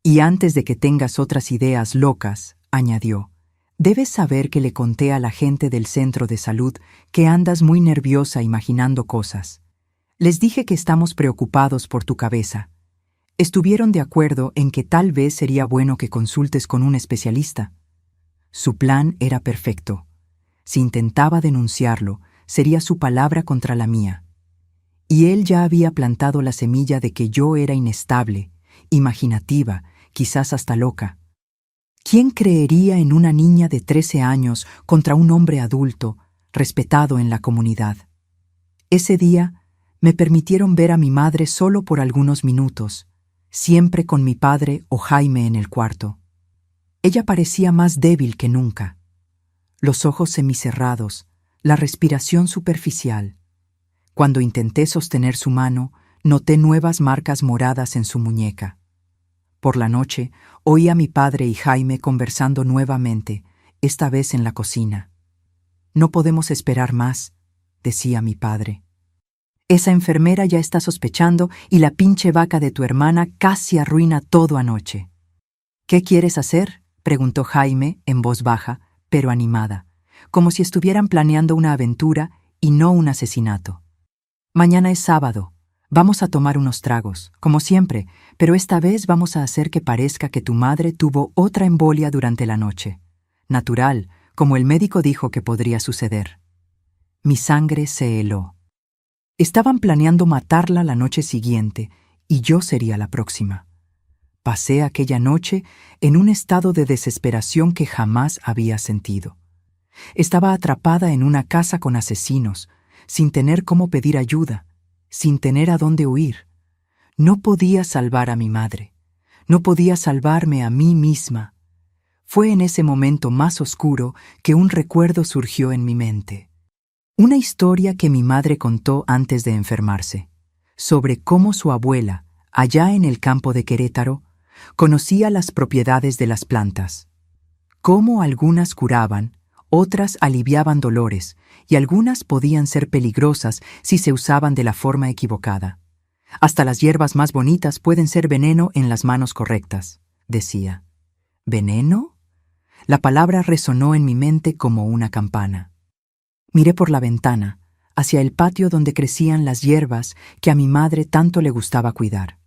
«Y antes de que tengas otras ideas locas», añadió, «debes saber que le conté a la gente del centro de salud que andas muy nerviosa imaginando cosas. Les dije que estamos preocupados por tu cabeza. Estuvieron de acuerdo en que tal vez sería bueno que consultes con un especialista». Su plan era perfecto. Si intentaba denunciarlo, sería su palabra contra la mía. Y él ya había plantado la semilla de que yo era inestable, imaginativa, quizás hasta loca. ¿Quién creería en una niña de 13 años contra un hombre adulto, respetado en la comunidad? Ese día me permitieron ver a mi madre solo por algunos minutos, siempre con mi padre o Jaime en el cuarto. Ella parecía más débil que nunca. Los ojos semicerrados, la respiración superficial. Cuando intenté sostener su mano, noté nuevas marcas moradas en su muñeca. Por la noche, oí a mi padre y Jaime conversando nuevamente, esta vez en la cocina. «No podemos esperar más», decía mi padre. «Esa enfermera ya está sospechando y la pinche vaca de tu hermana casi arruina todo anoche». «¿Qué quieres hacer?», preguntó Jaime en voz baja, pero animada, como si estuvieran planeando una aventura y no un asesinato. «Mañana es sábado. Vamos a tomar unos tragos, como siempre, pero esta vez vamos a hacer que parezca que tu madre tuvo otra embolia durante la noche. Natural, como el médico dijo que podría suceder». Mi sangre se heló. Estaban planeando matarla la noche siguiente y yo sería la próxima. Pasé aquella noche en un estado de desesperación que jamás había sentido. Estaba atrapada en una casa con asesinos, sin tener cómo pedir ayuda, sin tener a dónde huir. No podía salvar a mi madre. No podía salvarme a mí misma. Fue en ese momento más oscuro que un recuerdo surgió en mi mente. Una historia que mi madre contó antes de enfermarse, sobre cómo su abuela, allá en el campo de Querétaro, conocía las propiedades de las plantas. Cómo algunas curaban, otras aliviaban dolores, y algunas podían ser peligrosas si se usaban de la forma equivocada. Hasta las hierbas más bonitas pueden ser veneno en las manos correctas, decía. ¿Veneno? La palabra resonó en mi mente como una campana. Miré por la ventana, hacia el patio donde crecían las hierbas que a mi madre tanto le gustaba cuidar.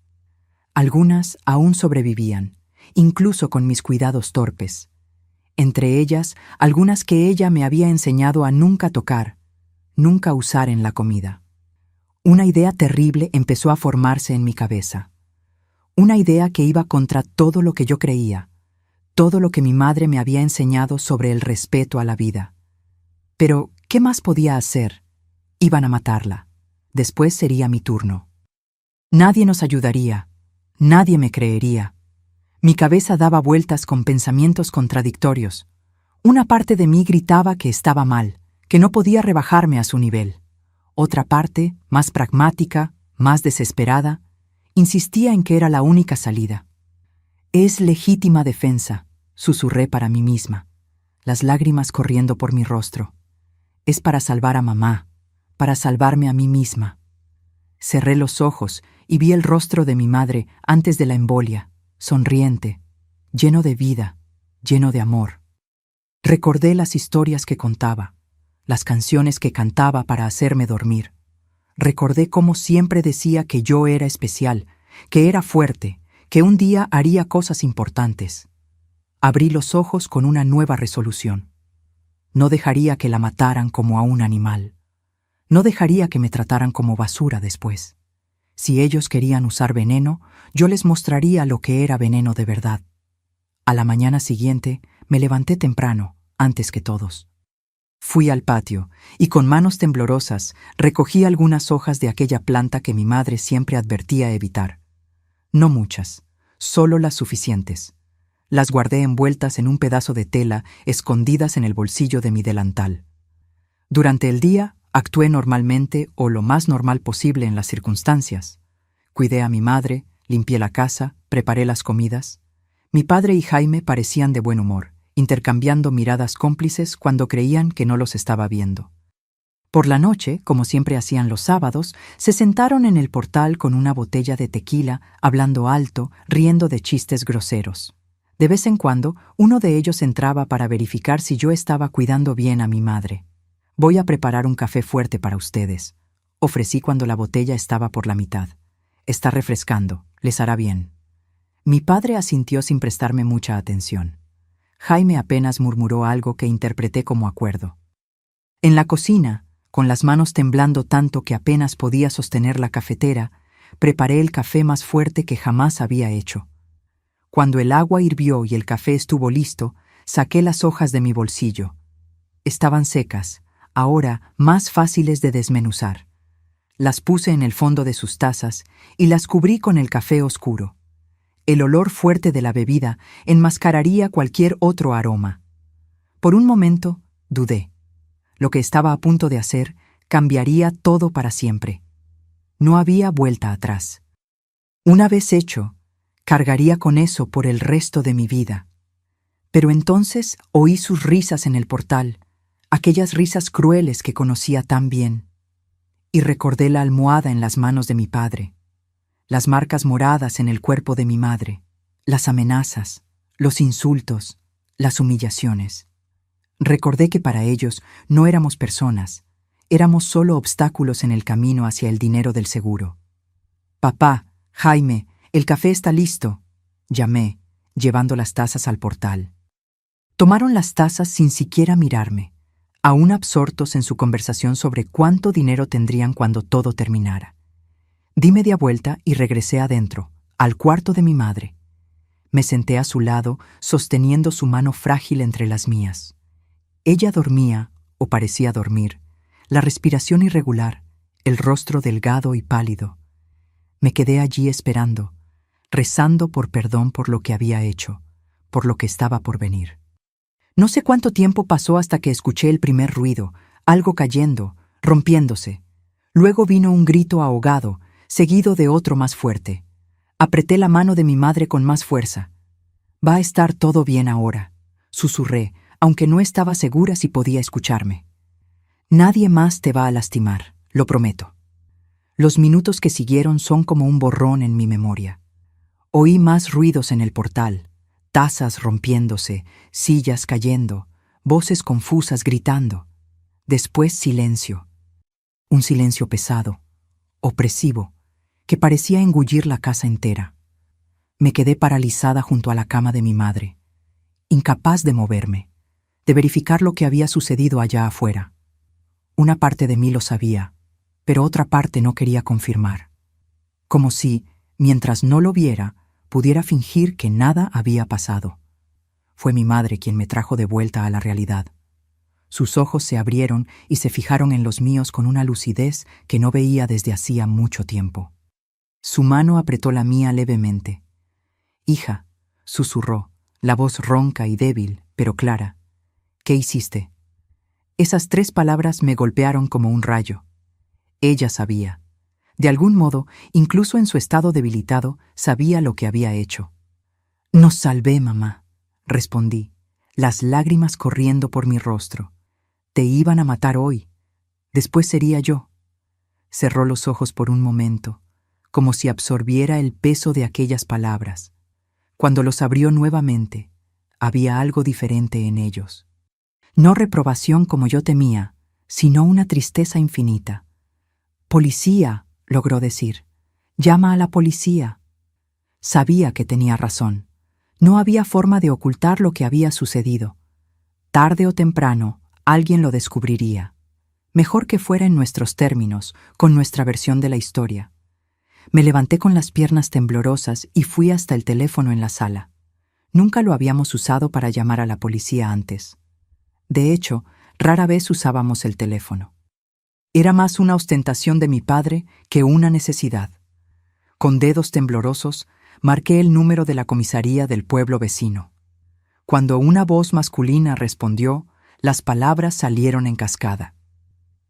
Algunas aún sobrevivían, incluso con mis cuidados torpes. Entre ellas, algunas que ella me había enseñado a nunca tocar, nunca usar en la comida. Una idea terrible empezó a formarse en mi cabeza. Una idea que iba contra todo lo que yo creía, todo lo que mi madre me había enseñado sobre el respeto a la vida. Pero, ¿qué más podía hacer? Iban a matarla. Después sería mi turno. Nadie nos ayudaría. Nadie me creería. Mi cabeza daba vueltas con pensamientos contradictorios. Una parte de mí gritaba que estaba mal, que no podía rebajarme a su nivel. Otra parte, más pragmática, más desesperada, insistía en que era la única salida. Es legítima defensa, susurré para mí misma, las lágrimas corriendo por mi rostro. Es para salvar a mamá, para salvarme a mí misma. Cerré los ojos y vi el rostro de mi madre antes de la embolia, sonriente, lleno de vida, lleno de amor. Recordé las historias que contaba, las canciones que cantaba para hacerme dormir. Recordé cómo siempre decía que yo era especial, que era fuerte, que un día haría cosas importantes. Abrí los ojos con una nueva resolución. No dejaría que la mataran como a un animal. No dejaría que me trataran como basura después. Si ellos querían usar veneno, yo les mostraría lo que era veneno de verdad. A la mañana siguiente, me levanté temprano, antes que todos. Fui al patio y con manos temblorosas recogí algunas hojas de aquella planta que mi madre siempre advertía evitar. No muchas, solo las suficientes. Las guardé envueltas en un pedazo de tela, escondidas en el bolsillo de mi delantal. Durante el día, actué normalmente o lo más normal posible en las circunstancias. Cuidé a mi madre, limpié la casa, preparé las comidas. Mi padre y Jaime parecían de buen humor, intercambiando miradas cómplices cuando creían que no los estaba viendo. Por la noche, como siempre hacían los sábados, se sentaron en el portal con una botella de tequila, hablando alto, riendo de chistes groseros. De vez en cuando, uno de ellos entraba para verificar si yo estaba cuidando bien a mi madre. «Voy a preparar un café fuerte para ustedes», ofrecí cuando la botella estaba por la mitad. «Está refrescando, les hará bien». Mi padre asintió sin prestarme mucha atención. Jaime apenas murmuró algo que interpreté como acuerdo. En la cocina, con las manos temblando tanto que apenas podía sostener la cafetera, preparé el café más fuerte que jamás había hecho. Cuando el agua hirvió y el café estuvo listo, saqué las hojas de mi bolsillo. Estaban secas, ahora más fáciles de desmenuzar. Las puse en el fondo de sus tazas y las cubrí con el café oscuro. El olor fuerte de la bebida enmascararía cualquier otro aroma. Por un momento, dudé. Lo que estaba a punto de hacer cambiaría todo para siempre. No había vuelta atrás. Una vez hecho, cargaría con eso por el resto de mi vida. Pero entonces oí sus risas en el portal, aquellas risas crueles que conocía tan bien. Y recordé la almohada en las manos de mi padre, las marcas moradas en el cuerpo de mi madre, las amenazas, los insultos, las humillaciones. Recordé que para ellos no éramos personas, éramos solo obstáculos en el camino hacia el dinero del seguro. «Papá, Jaime, el café está listo», llamé, llevando las tazas al portal. Tomaron las tazas sin siquiera mirarme, aún absortos en su conversación sobre cuánto dinero tendrían cuando todo terminara. Di media vuelta y regresé adentro, al cuarto de mi madre. Me senté a su lado, sosteniendo su mano frágil entre las mías. Ella dormía, o parecía dormir, la respiración irregular, el rostro delgado y pálido. Me quedé allí esperando, rezando por perdón por lo que había hecho, por lo que estaba por venir. No sé cuánto tiempo pasó hasta que escuché el primer ruido, algo cayendo, rompiéndose. Luego vino un grito ahogado, seguido de otro más fuerte. Apreté la mano de mi madre con más fuerza. «Va a estar todo bien ahora», susurré, aunque no estaba segura si podía escucharme. «Nadie más te va a lastimar, lo prometo». Los minutos que siguieron son como un borrón en mi memoria. Oí más ruidos en el portal, tazas rompiéndose, sillas cayendo, voces confusas gritando. Después silencio. Un silencio pesado, opresivo, que parecía engullir la casa entera. Me quedé paralizada junto a la cama de mi madre, incapaz de moverme, de verificar lo que había sucedido allá afuera. Una parte de mí lo sabía, pero otra parte no quería confirmar. Como si, mientras no lo viera, pudiera fingir que nada había pasado. Fue mi madre quien me trajo de vuelta a la realidad. Sus ojos se abrieron y se fijaron en los míos con una lucidez que no veía desde hacía mucho tiempo. Su mano apretó la mía levemente. «Hija», susurró, la voz ronca y débil, pero clara. «¿Qué hiciste?». Esas 3 palabras me golpearon como un rayo. Ella sabía. De algún modo, incluso en su estado debilitado, sabía lo que había hecho. «Nos salvé, mamá», respondí, las lágrimas corriendo por mi rostro. «Te iban a matar hoy. Después sería yo». Cerró los ojos por un momento, como si absorbiera el peso de aquellas palabras. Cuando los abrió nuevamente, había algo diferente en ellos. No reprobación como yo temía, sino una tristeza infinita. «Policía», logró decir. «Llama a la policía». Sabía que tenía razón. No había forma de ocultar lo que había sucedido. Tarde o temprano, alguien lo descubriría. Mejor que fuera en nuestros términos, con nuestra versión de la historia. Me levanté con las piernas temblorosas y fui hasta el teléfono en la sala. Nunca lo habíamos usado para llamar a la policía antes. De hecho, rara vez usábamos el teléfono. Era más una ostentación de mi padre que una necesidad. Con dedos temblorosos, marqué el número de la comisaría del pueblo vecino. Cuando una voz masculina respondió, las palabras salieron en cascada.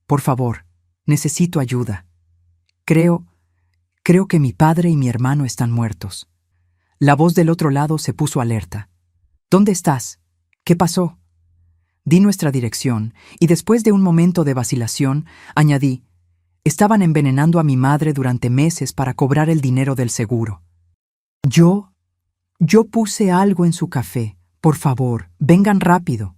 «Por favor, necesito ayuda. Creo que mi padre y mi hermano están muertos». La voz del otro lado se puso alerta. «¿Dónde estás? ¿Qué pasó?». Di nuestra dirección y después de un momento de vacilación, añadí: «Estaban envenenando a mi madre durante meses para cobrar el dinero del seguro. Yo puse algo en su café. Por favor, vengan rápido».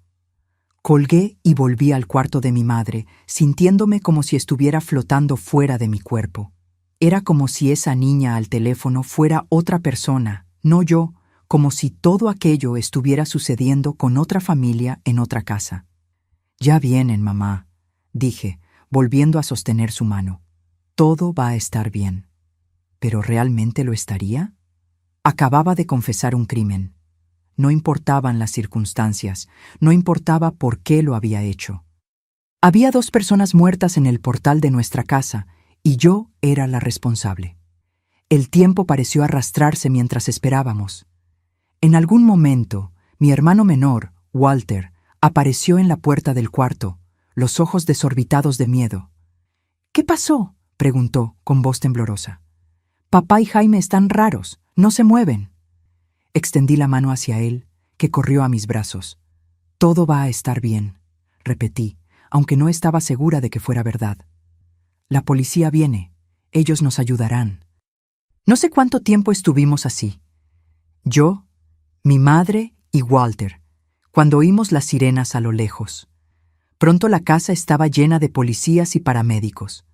Colgué y volví al cuarto de mi madre, sintiéndome como si estuviera flotando fuera de mi cuerpo. Era como si esa niña al teléfono fuera otra persona, no yo, como si todo aquello estuviera sucediendo con otra familia en otra casa. «Ya vienen, mamá», dije, volviendo a sostener su mano. «Todo va a estar bien». ¿Pero realmente lo estaría? Acababa de confesar un crimen. No importaban las circunstancias, no importaba por qué lo había hecho. Había 2 personas muertas en el portal de nuestra casa, y yo era la responsable. El tiempo pareció arrastrarse mientras esperábamos. En algún momento, mi hermano menor, Walter, apareció en la puerta del cuarto, los ojos desorbitados de miedo. «¿Qué pasó?», preguntó, con voz temblorosa. «Papá y Jaime están raros, no se mueven». Extendí la mano hacia él, que corrió a mis brazos. «Todo va a estar bien», repetí, aunque no estaba segura de que fuera verdad. «La policía viene, ellos nos ayudarán». No sé cuánto tiempo estuvimos así. Yo, mi madre y Walter, cuando oímos las sirenas a lo lejos. Pronto la casa estaba llena de policías y paramédicos.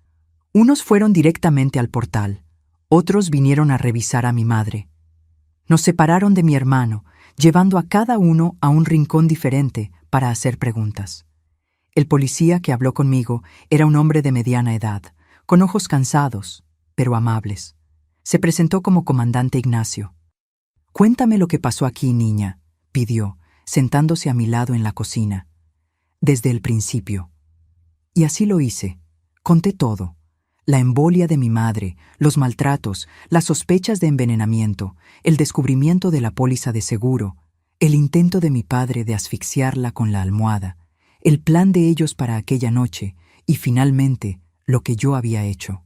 Unos fueron directamente al portal, otros vinieron a revisar a mi madre. Nos separaron de mi hermano, llevando a cada uno a un rincón diferente para hacer preguntas. El policía que habló conmigo era un hombre de mediana edad, con ojos cansados, pero amables. Se presentó como comandante Ignacio. «Cuéntame lo que pasó aquí, niña», pidió, sentándose a mi lado en la cocina. «Desde el principio». Y así lo hice. Conté todo. La embolia de mi madre, los maltratos, las sospechas de envenenamiento, el descubrimiento de la póliza de seguro, el intento de mi padre de asfixiarla con la almohada, el plan de ellos para aquella noche y, finalmente, lo que yo había hecho.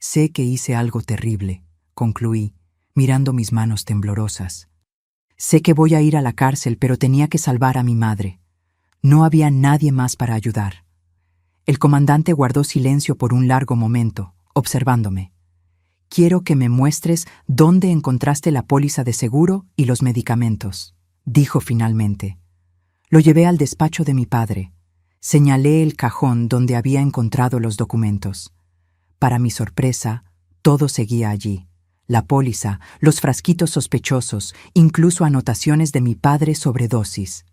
«Sé que hice algo terrible», concluí, mirando mis manos temblorosas. «Sé que voy a ir a la cárcel, pero tenía que salvar a mi madre. No había nadie más para ayudar». El comandante guardó silencio por un largo momento, observándome. «Quiero que me muestres dónde encontraste la póliza de seguro y los medicamentos», dijo finalmente. Lo llevé al despacho de mi padre. Señalé el cajón donde había encontrado los documentos. Para mi sorpresa, todo seguía allí. La póliza, los frasquitos sospechosos, incluso anotaciones de mi padre sobre dosis.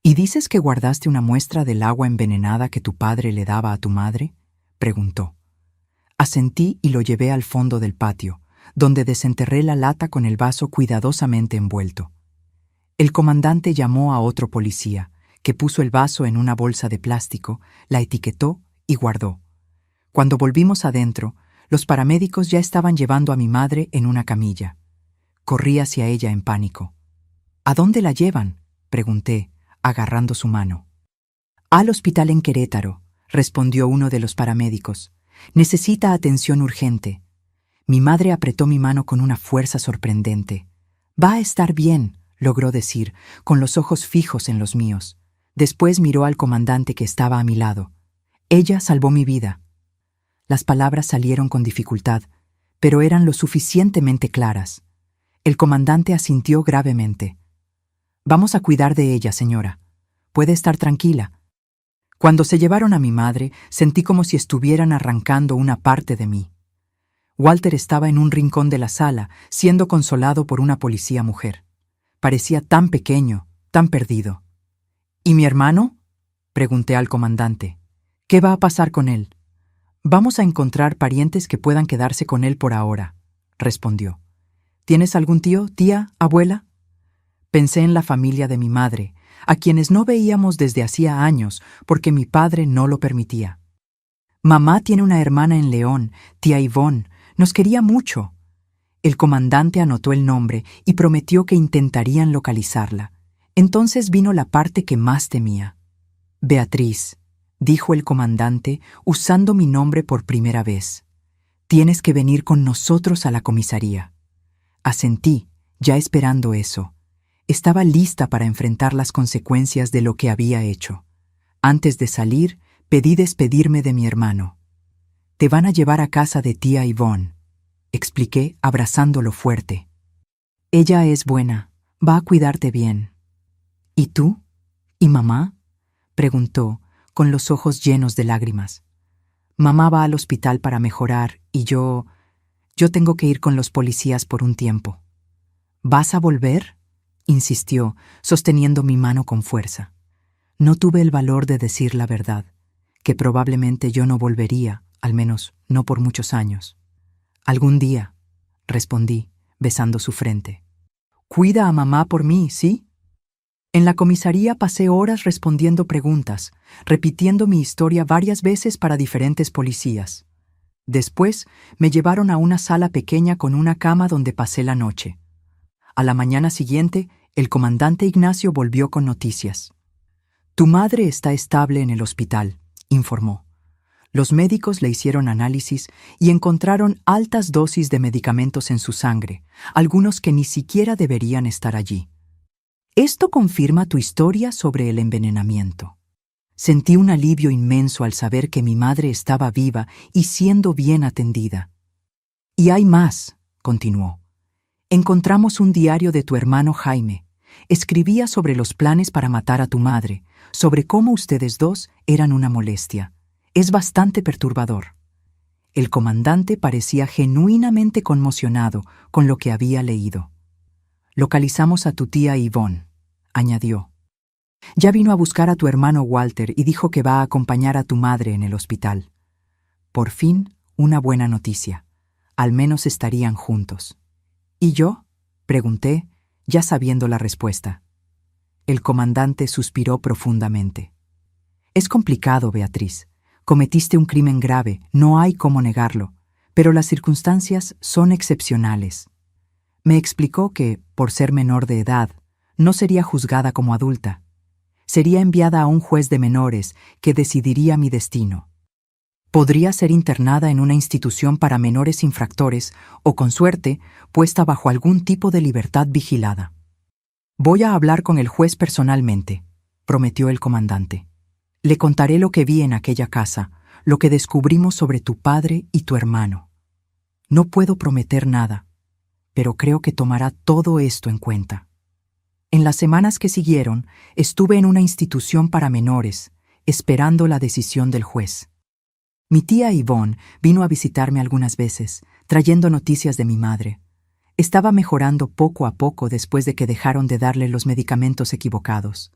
«¿Y dices que guardaste una muestra del agua envenenada que tu padre le daba a tu madre?», preguntó. Asentí y lo llevé al fondo del patio, donde desenterré la lata con el vaso cuidadosamente envuelto. El comandante llamó a otro policía, que puso el vaso en una bolsa de plástico, la etiquetó y guardó. Cuando volvimos adentro, los paramédicos ya estaban llevando a mi madre en una camilla. Corrí hacia ella en pánico. ¿A dónde la llevan?, pregunté, agarrando su mano. Al hospital en Querétaro, respondió uno de los paramédicos. Necesita atención urgente. Mi madre apretó mi mano con una fuerza sorprendente. Va a estar bien, logró decir, con los ojos fijos en los míos. Después miró al comandante que estaba a mi lado. Ella salvó mi vida. Las palabras salieron con dificultad, pero eran lo suficientemente claras. El comandante asintió gravemente. Vamos a cuidar de ella, señora. Puede estar tranquila. Cuando se llevaron a mi madre, sentí como si estuvieran arrancando una parte de mí. Walter estaba en un rincón de la sala, siendo consolado por una policía mujer. Parecía tan pequeño, tan perdido. ¿Y mi hermano?, pregunté al comandante. ¿Qué va a pasar con él? Vamos a encontrar parientes que puedan quedarse con él por ahora, respondió. ¿Tienes algún tío, tía, abuela? Pensé en la familia de mi madre, a quienes no veíamos desde hacía años porque mi padre no lo permitía. Mamá tiene una hermana en León, tía Ivonne. Nos quería mucho. El comandante anotó el nombre y prometió que intentarían localizarla. Entonces vino la parte que más temía. Beatriz, dijo el comandante, usando mi nombre por primera vez. Tienes que venir con nosotros a la comisaría. Asentí, ya esperando eso. Estaba lista para enfrentar las consecuencias de lo que había hecho. Antes de salir, pedí despedirme de mi hermano. Te van a llevar a casa de tía Ivonne, expliqué abrazándolo fuerte. Ella es buena, va a cuidarte bien. ¿Y tú? ¿Y mamá?, preguntó, con los ojos llenos de lágrimas. Mamá va al hospital para mejorar y yo tengo que ir con los policías por un tiempo. ¿Vas a volver?, insistió, sosteniendo mi mano con fuerza. No tuve el valor de decir la verdad, que probablemente yo no volvería, al menos no por muchos años. Algún día, respondí, besando su frente. Cuida a mamá por mí, ¿sí? En la comisaría pasé horas respondiendo preguntas, repitiendo mi historia varias veces para diferentes policías. Después me llevaron a una sala pequeña con una cama donde pasé la noche. A la mañana siguiente, el comandante Ignacio volvió con noticias. Tu madre está estable en el hospital, informó. Los médicos le hicieron análisis y encontraron altas dosis de medicamentos en su sangre, algunos que ni siquiera deberían estar allí. Esto confirma tu historia sobre el envenenamiento. Sentí un alivio inmenso al saber que mi madre estaba viva y siendo bien atendida. Y hay más, continuó. Encontramos un diario de tu hermano Jaime. Escribía sobre los planes para matar a tu madre, sobre cómo ustedes dos eran una molestia. Es bastante perturbador. El comandante parecía genuinamente conmocionado con lo que había leído. Localizamos a tu tía Ivonne, añadió. Ya vino a buscar a tu hermano Walter y dijo que va a acompañar a tu madre en el hospital. Por fin, una buena noticia. Al menos estarían juntos. ¿Y yo?, pregunté, ya sabiendo la respuesta. El comandante suspiró profundamente. Es complicado, Beatriz. Cometiste un crimen grave, no hay cómo negarlo, pero las circunstancias son excepcionales. Me explicó que, por ser menor de edad, no sería juzgada como adulta. Sería enviada a un juez de menores que decidiría mi destino. Podría ser internada en una institución para menores infractores o, con suerte, puesta bajo algún tipo de libertad vigilada. Voy a hablar con el juez personalmente, prometió el comandante. Le contaré lo que vi en aquella casa, lo que descubrimos sobre tu padre y tu hermano. No puedo prometer nada, pero creo que tomará todo esto en cuenta. En las semanas que siguieron, estuve en una institución para menores, esperando la decisión del juez. Mi tía Ivonne vino a visitarme algunas veces, trayendo noticias de mi madre. Estaba mejorando poco a poco después de que dejaron de darle los medicamentos equivocados.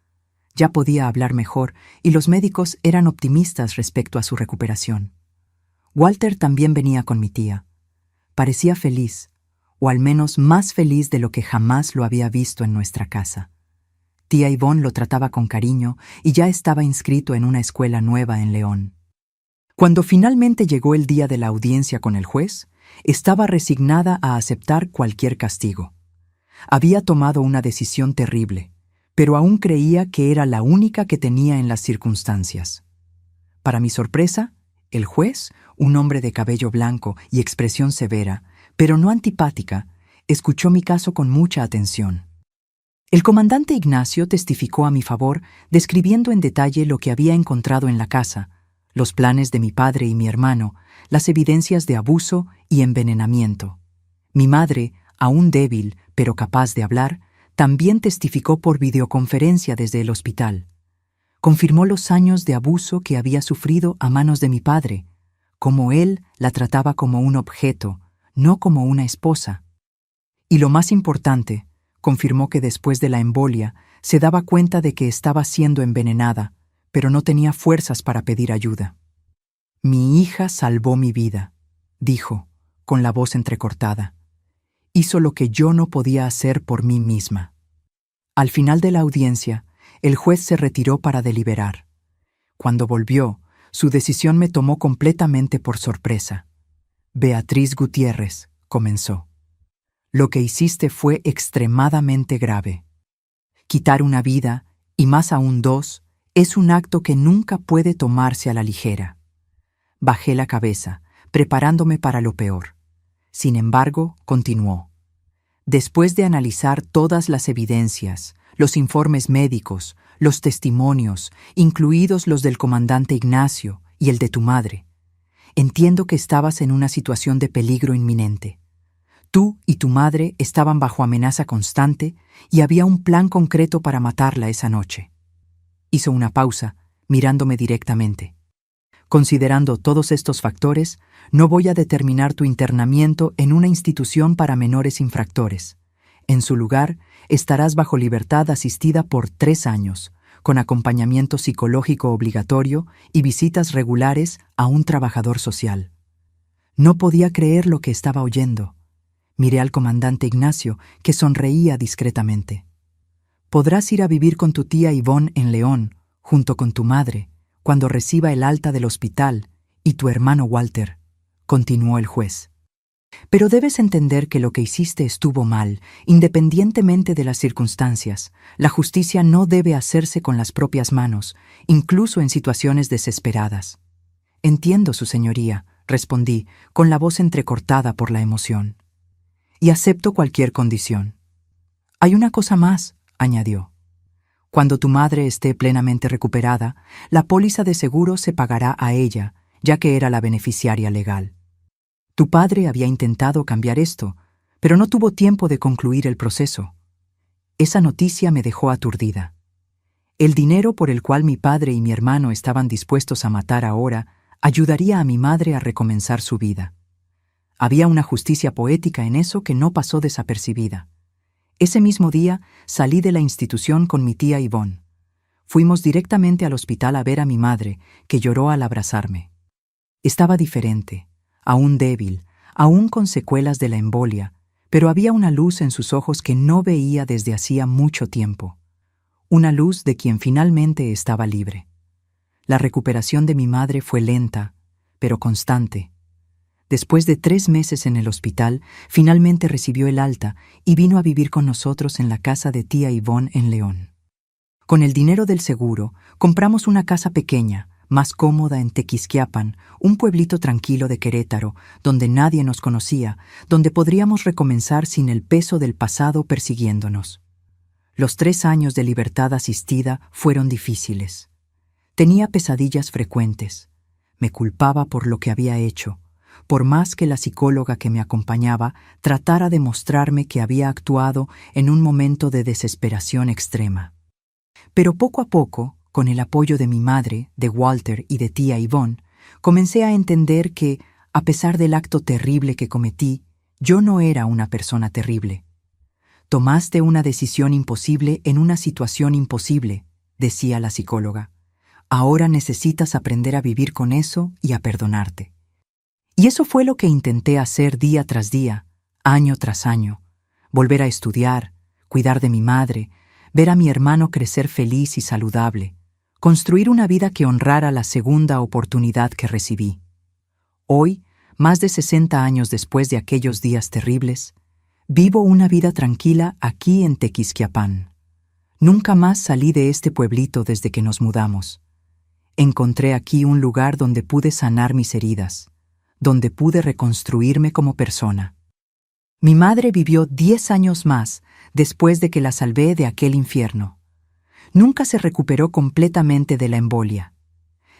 Ya podía hablar mejor y los médicos eran optimistas respecto a su recuperación. Walter también venía con mi tía. Parecía feliz, o al menos más feliz de lo que jamás lo había visto en nuestra casa. Tía Ivonne lo trataba con cariño y ya estaba inscrito en una escuela nueva en León. Cuando finalmente llegó el día de la audiencia con el juez, estaba resignada a aceptar cualquier castigo. Había tomado una decisión terrible, pero aún creía que era la única que tenía en las circunstancias. Para mi sorpresa, el juez, un hombre de cabello blanco y expresión severa, pero no antipática, escuchó mi caso con mucha atención. El comandante Ignacio testificó a mi favor, describiendo en detalle lo que había encontrado en la casa, los planes de mi padre y mi hermano, las evidencias de abuso y envenenamiento. Mi madre, aún débil pero capaz de hablar, también testificó por videoconferencia desde el hospital. Confirmó los años de abuso que había sufrido a manos de mi padre, cómo él la trataba como un objeto, no como una esposa. Y lo más importante, confirmó que después de la embolia se daba cuenta de que estaba siendo envenenada, pero no tenía fuerzas para pedir ayuda. Mi hija salvó mi vida, dijo, con la voz entrecortada. Hizo lo que yo no podía hacer por mí misma. Al final de la audiencia, el juez se retiró para deliberar. Cuando volvió, su decisión me tomó completamente por sorpresa. Beatriz Gutiérrez, comenzó. Lo que hiciste fue extremadamente grave. Quitar una vida, y más aún dos, es un acto que nunca puede tomarse a la ligera. Bajé la cabeza, preparándome para lo peor. Sin embargo, continuó. Después de analizar todas las evidencias, los informes médicos, los testimonios, incluidos los del comandante Ignacio y el de tu madre, entiendo que estabas en una situación de peligro inminente. Tú y tu madre estaban bajo amenaza constante y había un plan concreto para matarla esa noche. Hizo una pausa, mirándome directamente. Considerando todos estos factores, no voy a determinar tu internamiento en una institución para menores infractores. En su lugar, estarás bajo libertad asistida por 3 años, con acompañamiento psicológico obligatorio y visitas regulares a un trabajador social. No podía creer lo que estaba oyendo. Miré al comandante Ignacio, que sonreía discretamente. Podrás ir a vivir con tu tía Ivonne en León, junto con tu madre, cuando reciba el alta del hospital, y tu hermano Walter, continuó el juez. Pero debes entender que lo que hiciste estuvo mal, independientemente de las circunstancias. La justicia no debe hacerse con las propias manos, incluso en situaciones desesperadas. Entiendo, su señoría, respondí, con la voz entrecortada por la emoción. Y acepto cualquier condición. Hay una cosa más, añadió. Cuando tu madre esté plenamente recuperada, la póliza de seguro se pagará a ella, ya que era la beneficiaria legal. Tu padre había intentado cambiar esto, pero no tuvo tiempo de concluir el proceso. Esa noticia me dejó aturdida. El dinero por el cual mi padre y mi hermano estaban dispuestos a matar ahora ayudaría a mi madre a recomenzar su vida. Había una justicia poética en eso que no pasó desapercibida. Ese mismo día salí de la institución con mi tía Ivonne. Fuimos directamente al hospital a ver a mi madre, que lloró al abrazarme. Estaba diferente, aún débil, aún con secuelas de la embolia, pero había una luz en sus ojos que no veía desde hacía mucho tiempo. Una luz de quien finalmente estaba libre. La recuperación de mi madre fue lenta, pero constante. Después de 3 meses en el hospital, finalmente recibió el alta y vino a vivir con nosotros en la casa de tía Ivonne en León. Con el dinero del seguro, compramos una casa pequeña, más cómoda en Tequisquiapan, un pueblito tranquilo de Querétaro, donde nadie nos conocía, donde podríamos recomenzar sin el peso del pasado persiguiéndonos. Los 3 años de libertad asistida fueron difíciles. Tenía pesadillas frecuentes. Me culpaba por lo que había hecho, por más que la psicóloga que me acompañaba tratara de mostrarme que había actuado en un momento de desesperación extrema. Pero poco a poco, con el apoyo de mi madre, de Walter y de tía Ivonne, comencé a entender que, a pesar del acto terrible que cometí, yo no era una persona terrible. Tomaste una decisión imposible en una situación imposible, decía la psicóloga. Ahora necesitas aprender a vivir con eso y a perdonarte. Y eso fue lo que intenté hacer día tras día, año tras año. Volver a estudiar, cuidar de mi madre, ver a mi hermano crecer feliz y saludable, construir una vida que honrara la segunda oportunidad que recibí. Hoy, más de 60 años después de aquellos días terribles, vivo una vida tranquila aquí en Tequisquiapan. Nunca más salí de este pueblito desde que nos mudamos. Encontré aquí un lugar donde pude sanar mis heridas, donde pude reconstruirme como persona. Mi madre vivió 10 años más después de que la salvé de aquel infierno. Nunca se recuperó completamente de la embolia.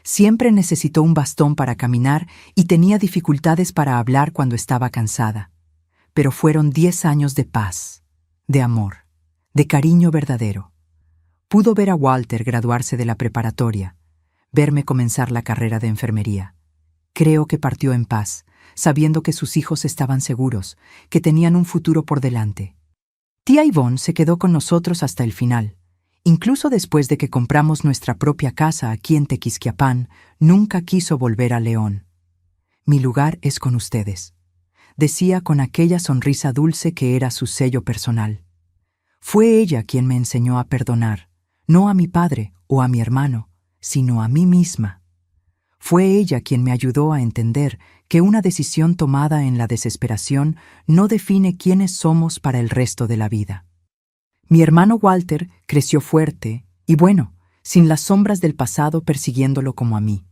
Siempre necesitó un bastón para caminar y tenía dificultades para hablar cuando estaba cansada. Pero fueron 10 años de paz, de amor, de cariño verdadero. Pudo ver a Walter graduarse de la preparatoria, verme comenzar la carrera de enfermería. Creo que partió en paz, sabiendo que sus hijos estaban seguros, que tenían un futuro por delante. Tía Ivonne se quedó con nosotros hasta el final. Incluso después de que compramos nuestra propia casa aquí en Tequisquiapan, nunca quiso volver a León. Mi lugar es con ustedes, decía con aquella sonrisa dulce que era su sello personal. Fue ella quien me enseñó a perdonar, no a mi padre o a mi hermano, sino a mí misma. Fue ella quien me ayudó a entender que una decisión tomada en la desesperación no define quiénes somos para el resto de la vida. Mi hermano Walter creció fuerte y bueno, sin las sombras del pasado persiguiéndolo como a mí.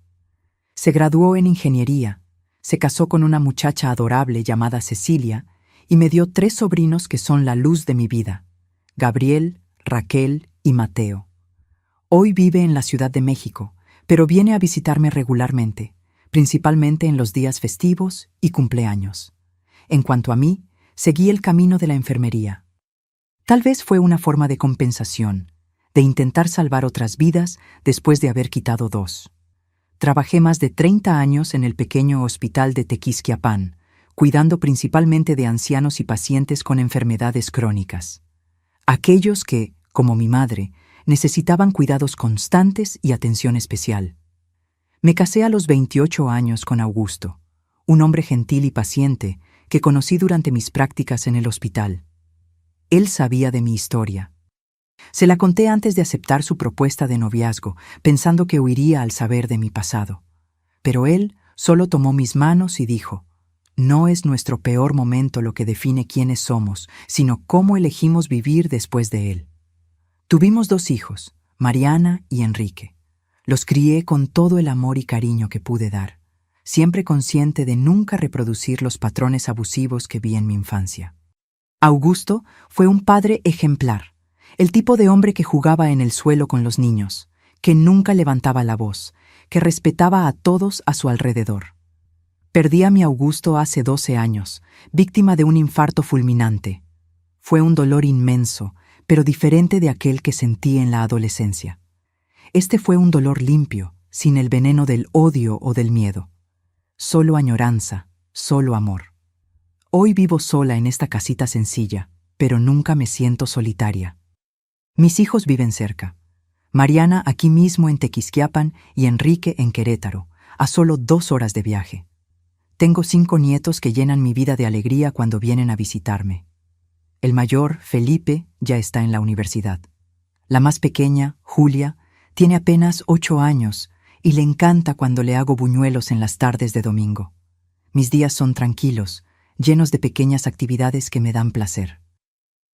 Se graduó en ingeniería, se casó con una muchacha adorable llamada Cecilia y me dio 3 sobrinos que son la luz de mi vida: Gabriel, Raquel y Mateo. Hoy vive en la Ciudad de México, pero viene a visitarme regularmente, principalmente en los días festivos y cumpleaños. En cuanto a mí, seguí el camino de la enfermería. Tal vez fue una forma de compensación, de intentar salvar otras vidas después de haber quitado 2. Trabajé más de 30 años en el pequeño hospital de Tequisquiapan, cuidando principalmente de ancianos y pacientes con enfermedades crónicas. Aquellos que, como mi madre, necesitaban cuidados constantes y atención especial. Me casé a los 28 años con Augusto, un hombre gentil y paciente que conocí durante mis prácticas en el hospital. Él sabía de mi historia. Se la conté antes de aceptar su propuesta de noviazgo, pensando que huiría al saber de mi pasado. Pero él solo tomó mis manos y dijo: no es nuestro peor momento lo que define quiénes somos, sino cómo elegimos vivir después de él. Tuvimos 2 hijos, Mariana y Enrique. Los crié con todo el amor y cariño que pude dar, siempre consciente de nunca reproducir los patrones abusivos que vi en mi infancia. Augusto fue un padre ejemplar, el tipo de hombre que jugaba en el suelo con los niños, que nunca levantaba la voz, que respetaba a todos a su alrededor. Perdí a mi Augusto hace 12 años, víctima de un infarto fulminante. Fue un dolor inmenso, pero diferente de aquel que sentí en la adolescencia. Este fue un dolor limpio, sin el veneno del odio o del miedo. Solo añoranza, solo amor. Hoy vivo sola en esta casita sencilla, pero nunca me siento solitaria. Mis hijos viven cerca. Mariana aquí mismo en Tequisquiapan y Enrique en Querétaro, a solo 2 horas de viaje. Tengo 5 nietos que llenan mi vida de alegría cuando vienen a visitarme. El mayor, Felipe, ya está en la universidad. La más pequeña, Julia, tiene apenas 8 años y le encanta cuando le hago buñuelos en las tardes de domingo. Mis días son tranquilos, llenos de pequeñas actividades que me dan placer.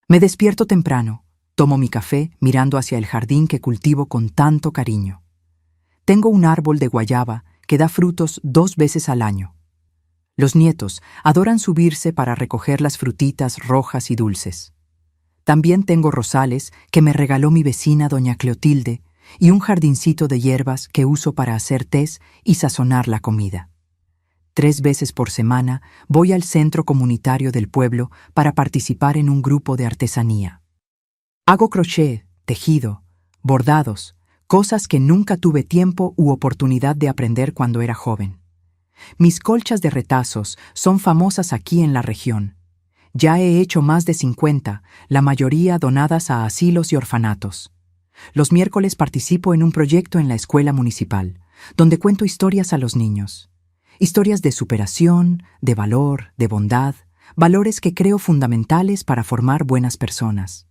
Me despierto temprano, tomo mi café mirando hacia el jardín que cultivo con tanto cariño. Tengo un árbol de guayaba que da frutos 2 veces al año. Los nietos adoran subirse para recoger las frutitas rojas y dulces. También tengo rosales que me regaló mi vecina doña Cleotilde y un jardincito de hierbas que uso para hacer tés y sazonar la comida. 3 veces por semana voy al centro comunitario del pueblo para participar en un grupo de artesanía. Hago crochet, tejido, bordados, cosas que nunca tuve tiempo u oportunidad de aprender cuando era joven. Mis colchas de retazos son famosas aquí en la región. Ya he hecho más de 50, la mayoría donadas a asilos y orfanatos. Los miércoles participo en un proyecto en la escuela municipal, donde cuento historias a los niños. Historias de superación, de valor, de bondad, valores que creo fundamentales para formar buenas personas.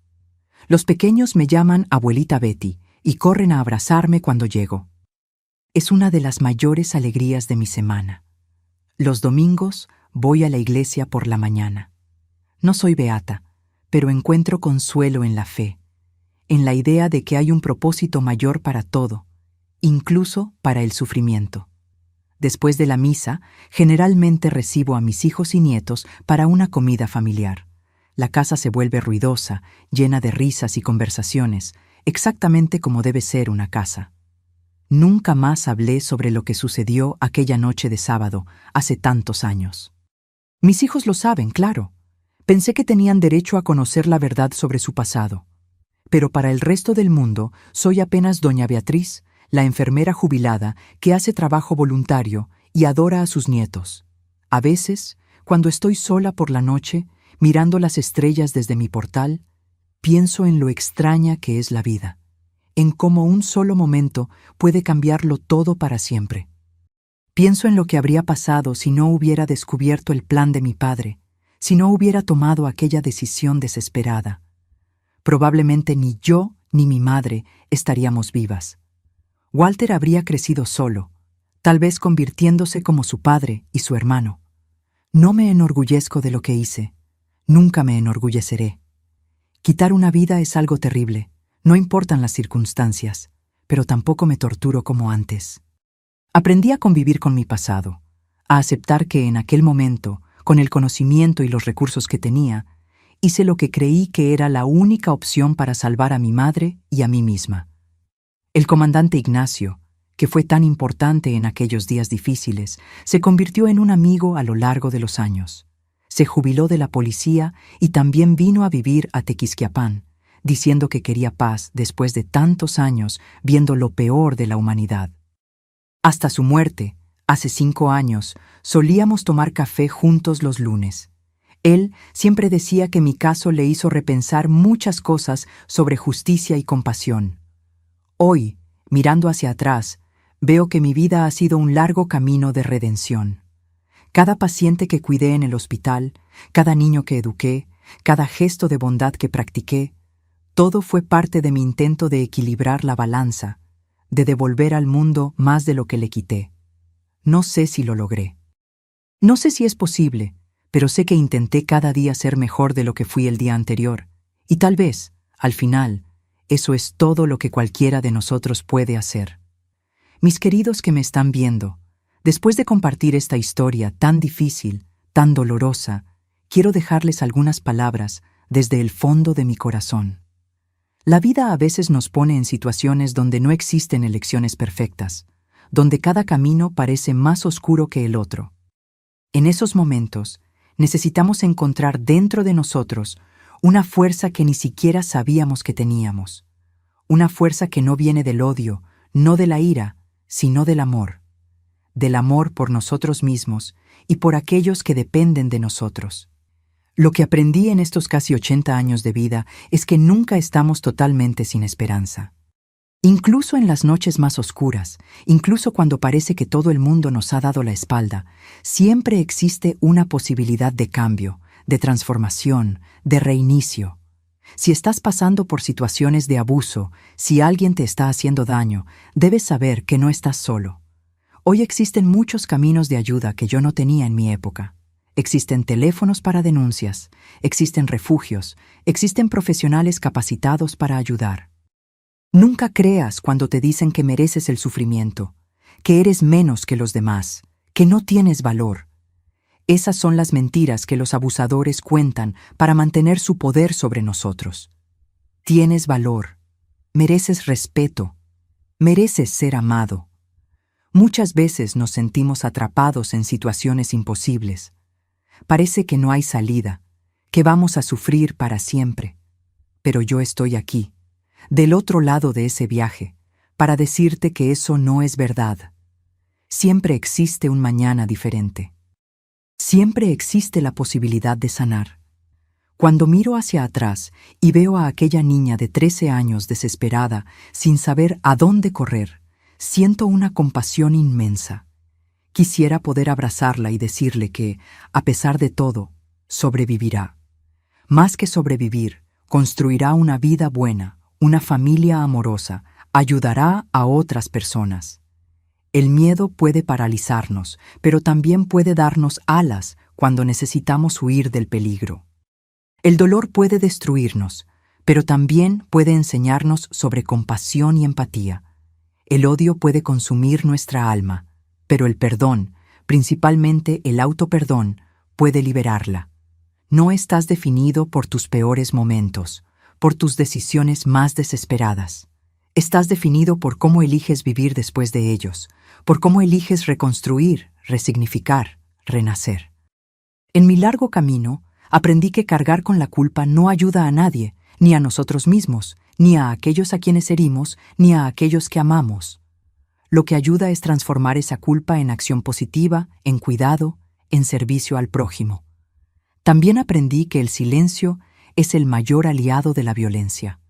Los pequeños me llaman abuelita Betty y corren a abrazarme cuando llego. Es una de las mayores alegrías de mi semana. Los domingos voy a la iglesia por la mañana. No soy beata, pero encuentro consuelo en la fe, en la idea de que hay un propósito mayor para todo, incluso para el sufrimiento. Después de la misa, generalmente recibo a mis hijos y nietos para una comida familiar. La casa se vuelve ruidosa, llena de risas y conversaciones, exactamente como debe ser una casa. Nunca más hablé sobre lo que sucedió aquella noche de sábado, hace tantos años. Mis hijos lo saben, claro. Pensé que tenían derecho a conocer la verdad sobre su pasado. Pero para el resto del mundo, soy apenas doña Beatriz, la enfermera jubilada que hace trabajo voluntario y adora a sus nietos. A veces, cuando estoy sola por la noche, mirando las estrellas desde mi portal, pienso en lo extraña que es la vida, en cómo un solo momento puede cambiarlo todo para siempre. Pienso en lo que habría pasado si no hubiera descubierto el plan de mi padre, si no hubiera tomado aquella decisión desesperada. Probablemente ni yo ni mi madre estaríamos vivas. Walter habría crecido solo, tal vez convirtiéndose como su padre y su hermano. No me enorgullezco de lo que hice. Nunca me enorgulleceré. Quitar una vida es algo terrible, no importan las circunstancias, pero tampoco me torturo como antes. Aprendí a convivir con mi pasado, a aceptar que en aquel momento, con el conocimiento y los recursos que tenía, hice lo que creí que era la única opción para salvar a mi madre y a mí misma. El comandante Ignacio, que fue tan importante en aquellos días difíciles, se convirtió en un amigo a lo largo de los años. Se jubiló de la policía y también vino a vivir a Tequisquiapan, diciendo que quería paz después de tantos años viendo lo peor de la humanidad. Hasta su muerte, hace 5 años, solíamos tomar café juntos los lunes. Él siempre decía que mi caso le hizo repensar muchas cosas sobre justicia y compasión. Hoy, mirando hacia atrás, veo que mi vida ha sido un largo camino de redención. Cada paciente que cuidé en el hospital, cada niño que eduqué, cada gesto de bondad que practiqué, todo fue parte de mi intento de equilibrar la balanza, de devolver al mundo más de lo que le quité. No sé si lo logré. No sé si es posible, pero sé que intenté cada día ser mejor de lo que fui el día anterior, y tal vez, al final, eso es todo lo que cualquiera de nosotros puede hacer. Mis queridos que me están viendo, después de compartir esta historia tan difícil, tan dolorosa, quiero dejarles algunas palabras desde el fondo de mi corazón. La vida a veces nos pone en situaciones donde no existen elecciones perfectas, donde cada camino parece más oscuro que el otro. En esos momentos, necesitamos encontrar dentro de nosotros una fuerza que ni siquiera sabíamos que teníamos. Una fuerza que no viene del odio, no de la ira, sino del amor. Del amor por nosotros mismos y por aquellos que dependen de nosotros. Lo que aprendí en estos casi 80 años de vida es que nunca estamos totalmente sin esperanza. Incluso en las noches más oscuras, incluso cuando parece que todo el mundo nos ha dado la espalda, siempre existe una posibilidad de cambio, de transformación, de reinicio. Si estás pasando por situaciones de abuso, si alguien te está haciendo daño, debes saber que no estás solo. Hoy existen muchos caminos de ayuda que yo no tenía en mi época. Existen teléfonos para denuncias, existen refugios, existen profesionales capacitados para ayudar. Nunca creas cuando te dicen que mereces el sufrimiento, que eres menos que los demás, que no tienes valor. Esas son las mentiras que los abusadores cuentan para mantener su poder sobre nosotros. Tienes valor, mereces respeto, mereces ser amado. Muchas veces nos sentimos atrapados en situaciones imposibles. Parece que no hay salida, que vamos a sufrir para siempre. Pero yo estoy aquí, del otro lado de ese viaje, para decirte que eso no es verdad. Siempre existe un mañana diferente. Siempre existe la posibilidad de sanar. Cuando miro hacia atrás y veo a aquella niña de 13 años desesperada, sin saber a dónde correr, siento una compasión inmensa. Quisiera poder abrazarla y decirle que, a pesar de todo, sobrevivirá. Más que sobrevivir, construirá una vida buena, una familia amorosa, ayudará a otras personas. El miedo puede paralizarnos, pero también puede darnos alas cuando necesitamos huir del peligro. El dolor puede destruirnos, pero también puede enseñarnos sobre compasión y empatía. El odio puede consumir nuestra alma, pero el perdón, principalmente el autoperdón, puede liberarla. No estás definido por tus peores momentos, por tus decisiones más desesperadas. Estás definido por cómo eliges vivir después de ellos, por cómo eliges reconstruir, resignificar, renacer. En mi largo camino, aprendí que cargar con la culpa no ayuda a nadie, ni a nosotros mismos, ni a aquellos a quienes herimos, ni a aquellos que amamos. Lo que ayuda es transformar esa culpa en acción positiva, en cuidado, en servicio al prójimo. También aprendí que el silencio es el mayor aliado de la violencia.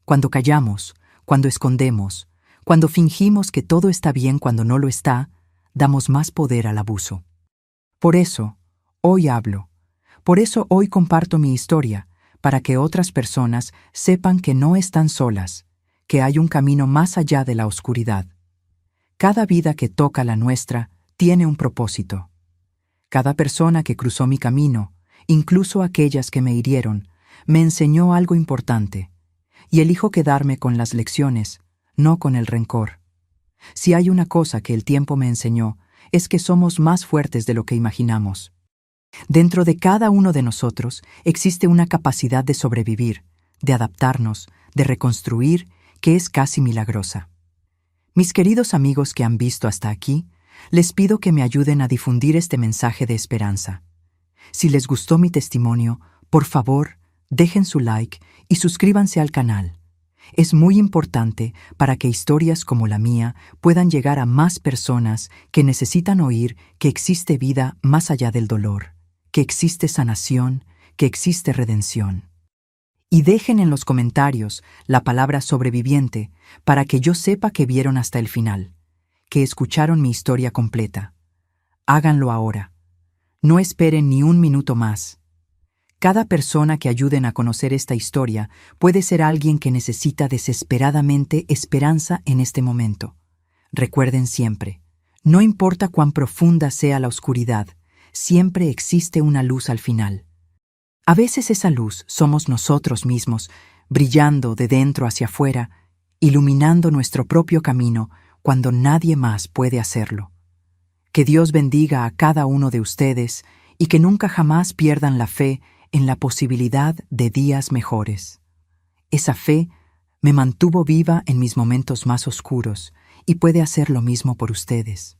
Cuando callamos, cuando escondemos, cuando fingimos que todo está bien cuando no lo está, damos más poder al abuso. Por eso, hoy hablo. Por eso hoy comparto mi historia, para que otras personas sepan que no están solas, que hay un camino más allá de la oscuridad. Cada vida que toca la nuestra tiene un propósito. Cada persona que cruzó mi camino, incluso aquellas que me hirieron, me enseñó algo importante, y elijo quedarme con las lecciones, no con el rencor. Si hay una cosa que el tiempo me enseñó, es que somos más fuertes de lo que imaginamos. Dentro de cada uno de nosotros existe una capacidad de sobrevivir, de adaptarnos, de reconstruir, que es casi milagrosa. Mis queridos amigos que han visto hasta aquí, les pido que me ayuden a difundir este mensaje de esperanza. Si les gustó mi testimonio, por favor, dejen su like y suscríbanse al canal. Es muy importante para que historias como la mía puedan llegar a más personas que necesitan oír que existe vida más allá del dolor, que existe sanación, que existe redención. Y dejen en los comentarios la palabra sobreviviente para que yo sepa que vieron hasta el final, que escucharon mi historia completa. Háganlo ahora. No esperen ni un minuto más. Cada persona que ayuden a conocer esta historia puede ser alguien que necesita desesperadamente esperanza en este momento. Recuerden siempre, no importa cuán profunda sea la oscuridad, siempre existe una luz al final. A veces esa luz somos nosotros mismos, brillando de dentro hacia afuera, iluminando nuestro propio camino cuando nadie más puede hacerlo. Que Dios bendiga a cada uno de ustedes y que nunca jamás pierdan la fe en la posibilidad de días mejores. Esa fe me mantuvo viva en mis momentos más oscuros y puede hacer lo mismo por ustedes.